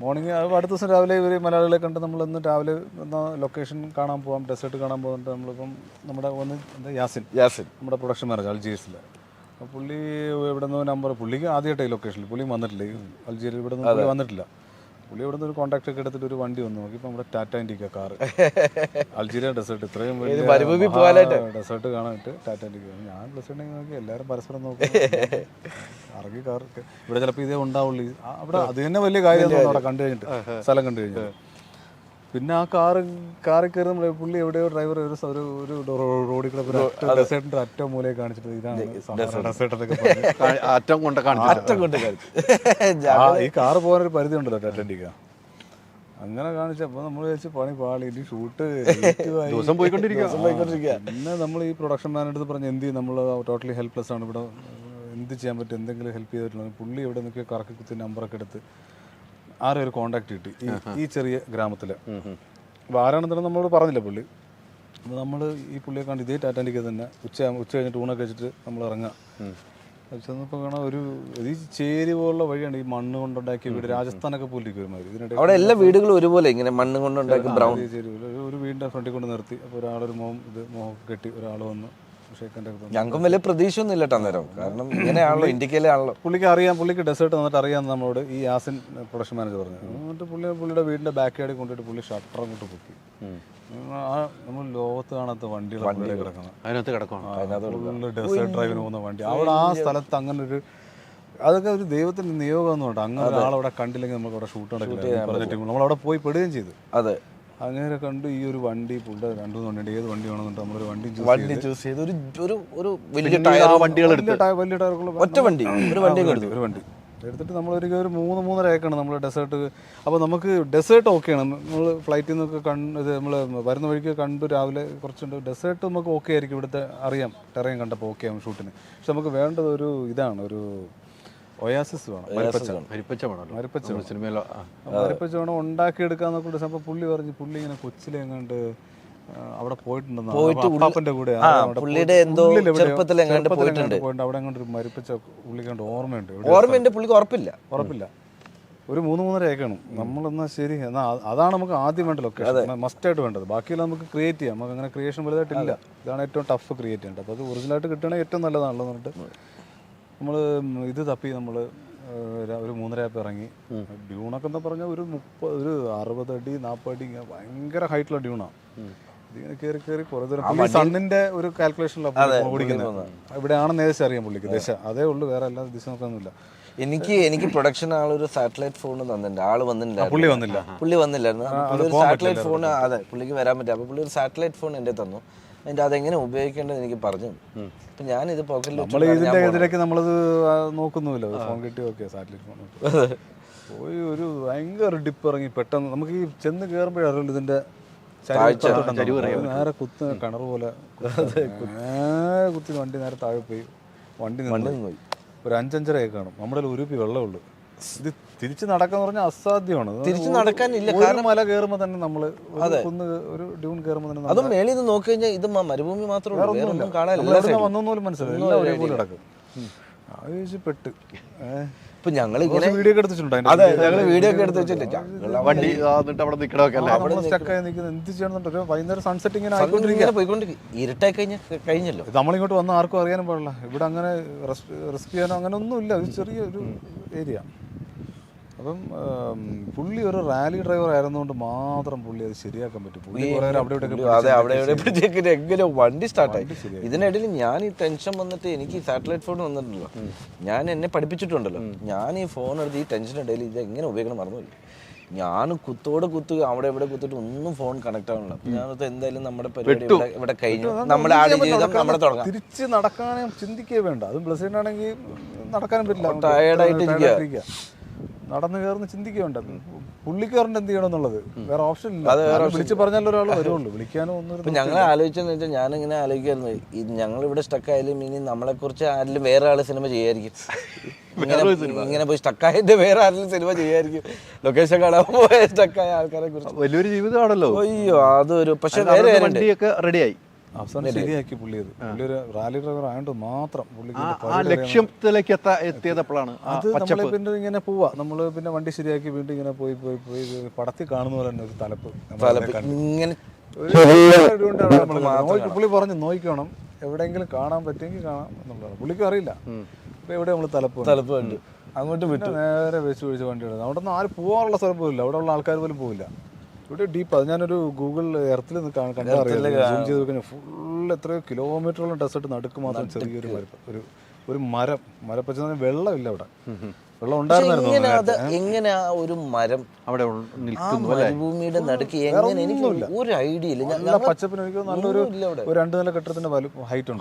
മോർണിംഗ് അടുത്ത ദിവസം രാവിലെ ഇവർ മലയാളികളെ കണ്ട് നമ്മളിന്ന് രാവിലെ ലൊക്കേഷൻ കാണാൻ പോകാം, ഡെസേർട്ട് കാണാൻ പോകുന്നുണ്ട്. നമ്മളിപ്പം നമ്മുടെ യാസിൻ നമ്മുടെ പ്രൊഡക്ഷൻ മാനേജർ അൾജീരിയസിൽ. അപ്പോൾ പുള്ളി ഇവിടെ നിന്ന് നമ്പർ, പുള്ളിക്ക് ആദ്യമായിട്ടായി ലൊക്കേഷനിൽ പുള്ളി വന്നിട്ടില്ല, അൾജീരിയ ഇവിടെ നിന്ന് പുള്ളി വന്നിട്ടില്ല. പുള്ളി ഇവിടെ നിന്ന് ഒരു കോൺടാക്ട് ഒക്കെ എടുത്തിട്ട് ഒരു വണ്ടി വന്നു നോക്കി. ഇപ്പം നമ്മുടെ ടാറ്റ ഇൻഡിക്ക കാറ് അൾജീരിയ ഡെസേർട്ട് ഇത്രയും ഡെസേർട്ട് കാണാനായിട്ട് ടാറ്റ ഇൻഡിക്ക. ഞാൻ ഡെസേർട്ട് നോക്കി എല്ലാവരും പരസ്പരം നോക്കി ഇറങ്ങി കാറൊക്കെ. ഇവിടെ ചിലപ്പോൾ ഇതേ ഉണ്ടാവുള്ളൂ അവിടെ. അത് തന്നെ വലിയ കാര്യമൊന്നും അവിടെ കണ്ടു കഴിഞ്ഞിട്ട് സ്ഥലം കണ്ടു കഴിഞ്ഞിട്ട്. പിന്നെ ആ കാറിൽ കയറി നമ്മൾ പുള്ളി എവിടെയോ ഡ്രൈവർ ഒരു റോഡിൽ കൂടെ ഡെസേർട്ടിന്റെ അറ്റം മൂലയെ കാണിച്ചിട്ട് ഇതാണ് ഡെസേർട്ട് എന്നൊക്കെ ഈ കാറ് പോകാനൊരു പരിധി ഉണ്ടല്ലോ ടാറ്റൻഡിക്ക. അങ്ങനെ കാണിച്ചപ്പോൾ നമ്മൾ വിചാരിച്ച് പണി പാളി, ഇനി ഷൂട്ട് പോയിക്കൊണ്ടിരിക്കുക. പിന്നെ നമ്മൾ ഈ പ്രൊഡക്ഷൻ മാനേജർ പറഞ്ഞ് എന്ത് ചെയ്യും, നമ്മൾ ടോട്ടലി ഹെൽപ്ലെസ് ആണ്, ഇവിടെ എന്ത് ചെയ്യാൻ പറ്റും, എന്തെങ്കിലും ഹെൽപ്പ് ചെയ്തിട്ടുള്ളത്. പുള്ളി എവിടെ നിന്നൊക്കെ കറക്കി കുത്തി നമ്പറൊക്കെ എടുത്ത് ആരും ഒരു കോണ്ടാക്ട് കിട്ടി ഈ ചെറിയ ഗ്രാമത്തിൽ. അപ്പോൾ ആരാണെന്ന് നമ്മളോട് പറഞ്ഞില്ല പുള്ളി. അപ്പോൾ നമ്മൾ ഈ പുള്ളിയെ കണ്ട് ഇതേ ടാറ്റാൻഡിക്ക തന്നെ ഉച്ച കഴിഞ്ഞിട്ട് ഊണൊക്കെ വെച്ചിട്ട് നമ്മൾ ഇറങ്ങാം. ചെന്നപ്പോൾ കാണാം ഒരു ഈ ചേരി പോലുള്ള വഴിയാണ്, ഈ മണ്ണ് കൊണ്ടുണ്ടാക്കിയ വീട്. രാജസ്ഥാനൊക്കെ പോലിരിക്കും ഒരുമാതിരി. ഇതിനിടെ അവിടെ എല്ലാ വീടുകളും ഒരുപോലെ ഇങ്ങനെ മണ്ണ് കൊണ്ടുണ്ടാക്കി ചേരി ഒരു വീടിൻ്റെ ഫ്രണ്ടിൽ കൊണ്ട് നിർത്തി. അപ്പോൾ ഒരാളൊരു മോഹം കെട്ടി ഒരാൾ വന്നു. ഞങ്ങൾക്കും വലിയ പ്രതീക്ഷയൊന്നും ഇല്ല അന്നേരം, കാരണം ഇങ്ങനെയാണല്ലോ ഇന്ത്യയിലെ ആണല്ലോ. പുള്ളിക്ക് അറിയാം, പുള്ളിക്ക് ഡെസേർട്ട് വന്നിട്ട് അറിയാമെന്ന് നമ്മളോട് ഈ യാസിൻ പ്രൊഡക്ഷൻ മാനേജർ പറഞ്ഞു. എന്നിട്ട് പുള്ളിയുടെ വീടിൻ്റെ ബാക്ക് യാർഡിൽ കൊണ്ടിട്ട് പുള്ളി ഷട്ടർ അങ്ങോട്ട് പൊക്കി. നമ്മൾ ലോകത്ത് കാണാത്ത വണ്ടികൾ കിടക്കുന്നത്, അതിനകത്ത് കിടക്കണം. ഡെസേർട്ട് ഡ്രൈവിന് പോകുന്ന വണ്ടി അവിടെ ആ സ്ഥലത്ത് അങ്ങനെ ഒരു അതൊക്കെ ഒരു ദൈവത്തിന്റെ നിയോഗം എന്ന് പറഞ്ഞാൽ അങ്ങനെ ഒരാളവിടെ കണ്ടില്ലെങ്കിൽ നമുക്ക് അവിടെ ഷൂട്ട് നടക്കില്ല പറഞ്ഞിട്ട് നമ്മളവിടെ പോയി പെടുകയും ചെയ്തു. അതെ, അങ്ങനെ കണ്ടു ഈ ഒരു വണ്ടി പുള്ളിയുടെ 2-3 വണ്ടി ഏത് വണ്ടി വേണമെന്നിട്ട് നമ്മളൊരു വണ്ടി ചൂസ് ചെയ്ത് ഒരു വലിയ ടയർ വണ്ടികൾ വലിയ ടയറുള്ള ഒറ്റ വണ്ടി ഒരു വണ്ടി ഒരു വണ്ടി എടുത്തിട്ട് നമ്മളൊരു 3-3.5 ഏക്കാണ് നമ്മൾ ഡെസേർട്ട്. അപ്പോൾ നമുക്ക് ഡെസേർട്ട് ഓക്കെയാണ്. നമ്മൾ ഫ്ലൈറ്റിൽ നിന്നൊക്കെ ഇത് നമ്മൾ വരുന്ന വഴിക്ക് കണ്ടു രാവിലെ കുറച്ചുണ്ട്. ഡെസേർട്ട് നമുക്ക് ഓക്കെ ആയിരിക്കും, ഇവിടുത്തെ അറിയാം ടെറൈൻ കണ്ടപ്പോൾ ഓക്കെ ആവും ഷൂട്ടിന്. പക്ഷെ നമുക്ക് വേണ്ടത് ഒരു ഇതാണ്, ഒരു ഒയാസിസ് വേണം, മരിപ്പച്ച വേണം ഉണ്ടാക്കിയെടുക്കാന്നൊക്കെ. അപ്പോൾ പുള്ളി പറഞ്ഞു പുള്ളി ഇങ്ങനെ കൊച്ചിലെ എങ്ങാണ്ട് അവിടെ പോയിട്ടുണ്ടെന്ന്, അപ്പാപ്പന്റെ കൂടെ പുള്ളിയുടെ എന്തോ ചെറുപ്പത്തിൽ എങ്ങാണ്ട് പോയിട്ടുണ്ട്. അവിടെ അങ്ങോട്ട് ഒരു മരിപ്പച്ച പുള്ളിക്കണ്ട് ഓർമ്മയുണ്ട്. പുള്ളിക്ക് ഉറപ്പില്ല. ഒരു 3-3.5 ഏക്കാണ്. നമ്മളെന്നാ ശരി എന്നാ അതാണ് നമുക്ക് ആദ്യം വേണ്ട ലൊക്കേഷൻ, മസ്റ്റായിട്ട് വേണ്ടത്. ബാക്കിയെല്ലാം നമുക്ക് ക്രിയേറ്റ് ചെയ്യാം. നമുക്ക് അങ്ങനെ ക്രിയേഷൻ വലുതായിട്ടില്ല. ഇതാണ് ഏറ്റവും ടഫ് ക്രിയേറ്റ് ചെയ്യേണ്ടത്. അപ്പോൾ അത് ഒറിജിനലായിട്ട് കിട്ടുകയാണെങ്കിൽ ഏറ്റവും നല്ലതാണല്ലോ എന്ന് പറഞ്ഞിട്ട് നമ്മൾ ഇത് തപ്പി നമ്മൾ ഒരു 3.5 ഇറങ്ങി. ഡ്യൂണൊക്കെ എന്താ പറഞ്ഞാൽ ഒരു 60 അടി 40 അടി ഭയങ്കര ഹൈറ്റുള്ള ഡ്യൂണാണ്. ഇതിങ്ങനെ കയറി കയറി കുറേ ദൂരം സണ്ണിന്റെ ഒരു കാൽക്കുലേഷനിലാണ് ഓടിക്കുന്നത്. ഇവിടെയാണെന്ന് ഏകദേശം അറിയാം പുള്ളിക്ക് ദിശ. അതേ ഉള്ളൂ, വേറെ അല്ലാതെ ദിശ നോക്കാനൊന്നുമില്ല. എനിക്ക് പ്രൊഡക്ഷൻ ആളൊരു സാറ്റലൈറ്റ് ഫോൺ തന്നിട്ടുണ്ട്. ആള് പുള്ളി വന്നില്ലായിരുന്നു. സാറ്റലൈറ്റ് ഫോൺ, അതെ, പുള്ളിക്ക് വരാൻ പറ്റും. അപ്പോൾ പുള്ളി ഒരു സാറ്റലൈറ്റ് ഫോൺ എൻ്റെ തന്നു. അതിൻ്റെ അതെങ്ങനെ ഉപയോഗിക്കേണ്ടത് എനിക്ക് പറഞ്ഞു. അപ്പം ഞാനിത് പോക്കറ്റിൽ ഇതിലേക്ക് നമ്മളത് നോക്കുന്നുമില്ല. ഫോൺ കിട്ടി ഓക്കെ സാറ്റലൈറ്റ് ഫോൺ പോയി ഒരു ഭയങ്കര ഡിപ്പ് ഇറങ്ങി. പെട്ടെന്ന് നമുക്ക് ഈ ചെന്ന് കയറുമ്പോഴേ അറിയുള്ളൂ ഇതിന്റെ നേരെ കുത്ത് കിണർ പോലെ കുത്തി വണ്ടി നേരെ താഴെ പോയി. വണ്ടി പോയി ഒരു 5-5.5 ഏക്കാണ്. നമ്മുടെ ഒരു വെള്ളമുള്ളൂ. ഇത് തിരിച്ച് നടക്കാന്ന് പറഞ്ഞാൽ അസാധ്യമാണ്. തിരിച്ചു നടക്കാനില്ല. കാരണം മല കയറുമ്പോൾ തന്നെ നമ്മള് ഒരു ഡ്യൂൺ കയറുമ്പോൾ തന്നെ അതും മേളിൽ നിന്ന് നോക്കി കഴിഞ്ഞാൽ ഇത് മരുഭൂമി മാത്രമേ വന്നോലും മനസ്സിലായി എല്ലാം ഒരേപോലെ കിടക്കും. ആവേശം പെട്ട് ഇപ്പൊ ഞങ്ങൾ വീഡിയോ ഒക്കെ എടുത്തിട്ടുണ്ട്. വീഡിയോ ഒക്കെ എടുത്ത് വെച്ചിട്ട് വണ്ടി അവിടെ നിൽക്കണമൊക്കെ എന്ത് ചെയ്യണമെന്നുണ്ട്. ഒരു വൈകുന്നേരം സൺസെറ്റ് ഇങ്ങനെ ഇരുട്ടായി കഴിഞ്ഞല്ലോ. നമ്മളിങ്ങോട്ട് വന്ന ആർക്കും അറിയാനും പാടില്ല. ഇവിടെ അങ്ങനെ റിസ്ക് ചെയ്യാനോ അങ്ങനെ ഒന്നുമില്ല. ഒരു ചെറിയൊരു ഏരിയ. അപ്പം പുള്ളി ഒരു റാലി ഡ്രൈവർ ആയിരുന്നുകൊണ്ട് മാത്രം പുള്ളി അത് ശരിയാക്കാൻ പറ്റും. പുള്ളി എങ്ങനെ വണ്ടി സ്റ്റാർട്ടായി. ഇതിനിടയിൽ ഞാൻ ഈ ടെൻഷൻ വന്നിട്ട് എനിക്ക് സാറ്റലൈറ്റ് ഫോൺ വന്നിട്ടുണ്ടല്ലോ, ഞാൻ എന്നെ പഠിപ്പിച്ചിട്ടുണ്ടല്ലോ. ഞാൻ ഈ ഫോൺ എടുത്ത് ഈ ടെൻഷനിടയിൽ ഇത് എങ്ങനെ ഉപയോഗിക്കണം മറന്നുപോയി. ഞാൻ കുത്ത് അവിടെ ഇവിടെ കുത്തിട്ട് ഒന്നും ഫോൺ കണക്ട് ആവണില്ല. ഞാനത് എന്തായാലും നമ്മുടെ പരിപാടി ഇവിടെ കഴിഞ്ഞു. നമ്മുടെ നമ്മുടെ തുടങ്ങാം. തിരിച്ച് നടക്കാനും ചിന്തിക്കേ വേണ്ട. അതും ബ്ലസ്സിനാണെങ്കിൽ നടക്കാനും പറ്റില്ല. ടയേർഡായിട്ടിരിക്കുക. നടന്നു കയറുന്ന ചിന്തിക്കേണ്ട. പുള്ളിക്കാരൻ്റെ എന്ത് ചെയ്യണമെന്നുള്ളത് വേറെ ഓപ്ഷൻ ഇല്ല. വിളിച്ച് പറഞ്ഞാൽ ഒരാൾ വരുള്ളൂ. വിളിക്കാനോ ഒന്നും. ഇപ്പം ഞങ്ങൾ ആലോചിച്ചെന്ന് വെച്ചാൽ ഞാനിങ്ങനെ ആലോചിക്കായിരുന്നു, ഞങ്ങളിവിടെ സ്റ്റക്കായാലും ഇനി നമ്മളെക്കുറിച്ച് ആരെങ്കിലും വേറെ ആൾ സിനിമ ചെയ്യായിരിക്കും. ഇങ്ങനെ പോയി സ്റ്റക്കായിട്ട് വേറെ ആരെങ്കിലും സിനിമ ചെയ്യായിരിക്കും. ലൊക്കേഷൻ കാണാൻ പോയ സ്റ്റക്കായ ആൾക്കാരെ കുറിച്ച് വലിയൊരു ജീവിതമാണല്ലോ. അയ്യോ അതൊരു. പക്ഷെ വേറെ വണ്ടിയൊക്കെ റെഡിയായി അവസാനം ശരിയാക്കി പുള്ളി. പുള്ളി ഒരു റാലി ഡ്രൈവർ ആയതുകൊണ്ട് മാത്രം ലക്ഷ്യത്തിലേക്ക് എത്തിയതപ്പോഴാണ് അത് നമ്മൾ പിന്നെ ഇങ്ങനെ പോവാ. നമ്മൾ പിന്നെ വണ്ടി ശരിയാക്കി വീണ്ടും ഇങ്ങനെ പോയി പടത്തിൽ കാണുന്ന പോലെ തന്നെ ഒരു തലപ്പ് ഇങ്ങനെ പുള്ളി പറഞ്ഞു നോക്കണം എവിടെയെങ്കിലും കാണാൻ പറ്റുമെങ്കിൽ കാണാം എന്നുള്ളതാണ്. പുള്ളിക്കും അറിയില്ല. അപ്പൊ എവിടെ നമ്മൾ തലപ്പ് കണ്ടു അങ്ങോട്ട് വിട്ടു നേരെ വെച്ച് പിടിച്ച് വണ്ടി എടുക്കും. അവിടെ ഒന്നും ആരും പോകാനുള്ള സ്ഥലം പോലില്ല. അവിടെ ഉള്ള ആൾക്കാർ പോലും പോവില്ല. ഇവിടെ ഡീപ്പ്. അത് ഞാനൊരു ഗൂഗിൾ എർത്തിൽ നിന്ന് കണ്ടറിയാം ചെയ്ത് കഴിഞ്ഞാൽ ഫുൾ എത്രയോ കിലോമീറ്ററോളം ഡെസേർട്ട് നടുക്ക് മാത്രം ചെറിയൊരു ഒരു മരപ്പച്ച വെള്ളമില്ല അവിടെ. വെള്ളം ഉണ്ടായിരുന്നു. എങ്ങനെ ആ ഒരു മരം അവിടെ മരുഭൂമിയുടെ നടുക്ക് എങ്ങനെ എനിക്ക് ഒരു ഐഡിയ ഇല്ല. പച്ചപ്പിന് എനിക്ക് നല്ലൊരു 2 നില കെട്ടിടത്തിന്റെ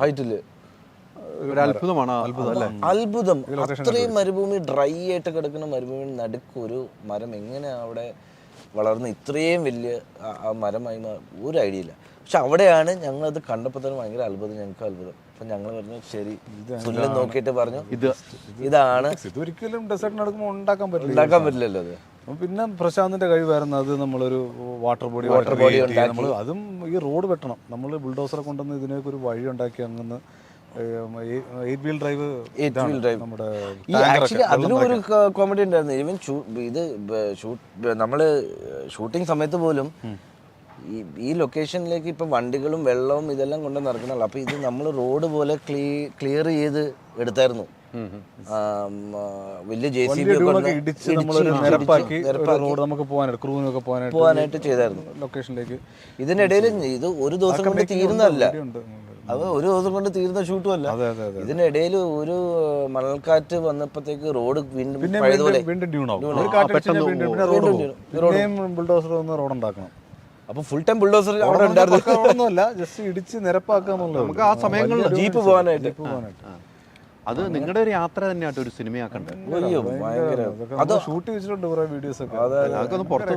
ഹൈറ്റില് ഒരു അത്ഭുതമാണ്. അത്ഭുതം. അത്രയും മരുഭൂമി ഡ്രൈ ആയിട്ട് കിടക്കുന്ന മരുഭൂമി നടുക്ക് ഒരു മരം എങ്ങനെ അവിടെ വളർന്ന് ഇത്രയും വലിയ ആ മരമായി ഒരു ഐഡിയ ഇല്ല. പക്ഷെ അവിടെയാണ് ഞങ്ങളത് കണ്ടപ്പോൾ തന്നെ ഭയങ്കര അത്ഭുതം. ഞങ്ങൾക്ക് അത്ഭുതം. അപ്പം ഞങ്ങൾ പറഞ്ഞു ശരി, സുനിൽ നോക്കിയിട്ട് പറഞ്ഞു ഇതാണ്. ഇതൊരിക്കലും ഡെസേർട്ട് നടക്കുമ്പോൾ ഉണ്ടാക്കാൻ പറ്റില്ലല്ലോ അത്. പിന്നെ പ്രശാന്തിന്റെ കഴിവായിരുന്നു. അത് നമ്മളൊരു വാട്ടർ ബോഡി നമ്മൾ അതും ഈ റോഡ് വെട്ടണം. നമ്മൾ ബുൾഡോസറെ കൊണ്ടുവന്ന് ഇതിനൊക്കെ ഒരു വഴി ഉണ്ടാക്കി അങ്ങനെ 8 വീൽ ഡ്രൈവ് നമ്മുടെ അതിലും ഒരു കോമഡി ഉണ്ടായിരുന്നു. ഈവൻ ഇത് നമ്മള് ഷൂട്ടിംഗ് സമയത്ത് പോലും ഈ ലൊക്കേഷനിലേക്ക് ഇപ്പൊ വണ്ടികളും വെള്ളവും ഇതെല്ലാം കൊണ്ട് നടക്കണല്ലോ. അപ്പൊ ഇത് നമ്മൾ റോഡ് പോലെ ക്ലിയർ ചെയ്ത് എടുത്തായിരുന്നു. വലിയ JCB പോകാനായിട്ട് ചെയ്തായിരുന്നു ലൊക്കേഷനിലേക്ക്. ഇതിനിടയിൽ ഇത് ഒരു ദിവസം കൊണ്ട് തീരുന്നതല്ല. അത് ഒരു ദിവസം കൊണ്ട് തീരുന്ന ഷൂട്ടും അല്ല. ഇതിനിടയിൽ ഒരു മണൽക്കാറ്റ് വന്നപ്പോഴത്തേക്ക് റോഡ് വീണ്ടും പഴയതുപോലെ വീണ്ടും ഡ്യൂൺ ആവും. ഒരു കാറ്റ് പിന്നെയും ബുൾഡോസർ വന്ന് റോഡ് ഉണ്ടാക്കണം. അപ്പൊ ഫുൾ ടൈം ബുൾഡോസർ അവിടെ ഉണ്ടായിരുന്നു. ജസ്റ്റ് ഇടിച്ച് നിരപ്പാക്കുക എന്നുള്ളത്. നമുക്ക് ആ സമയങ്ങളിൽ ജീപ്പ് പോകാനായിട്ട് അത് നിങ്ങളുടെ ഒരു യാത്ര തന്നെയായിട്ട് ഒരു സിനിമയാക്കണ്ടേ. ഷൂട്ട് ചെയ്തിട്ടുണ്ട് കുറെ വീഡിയോസ് ഒക്കെ. അതൊക്കെ പുറത്ത്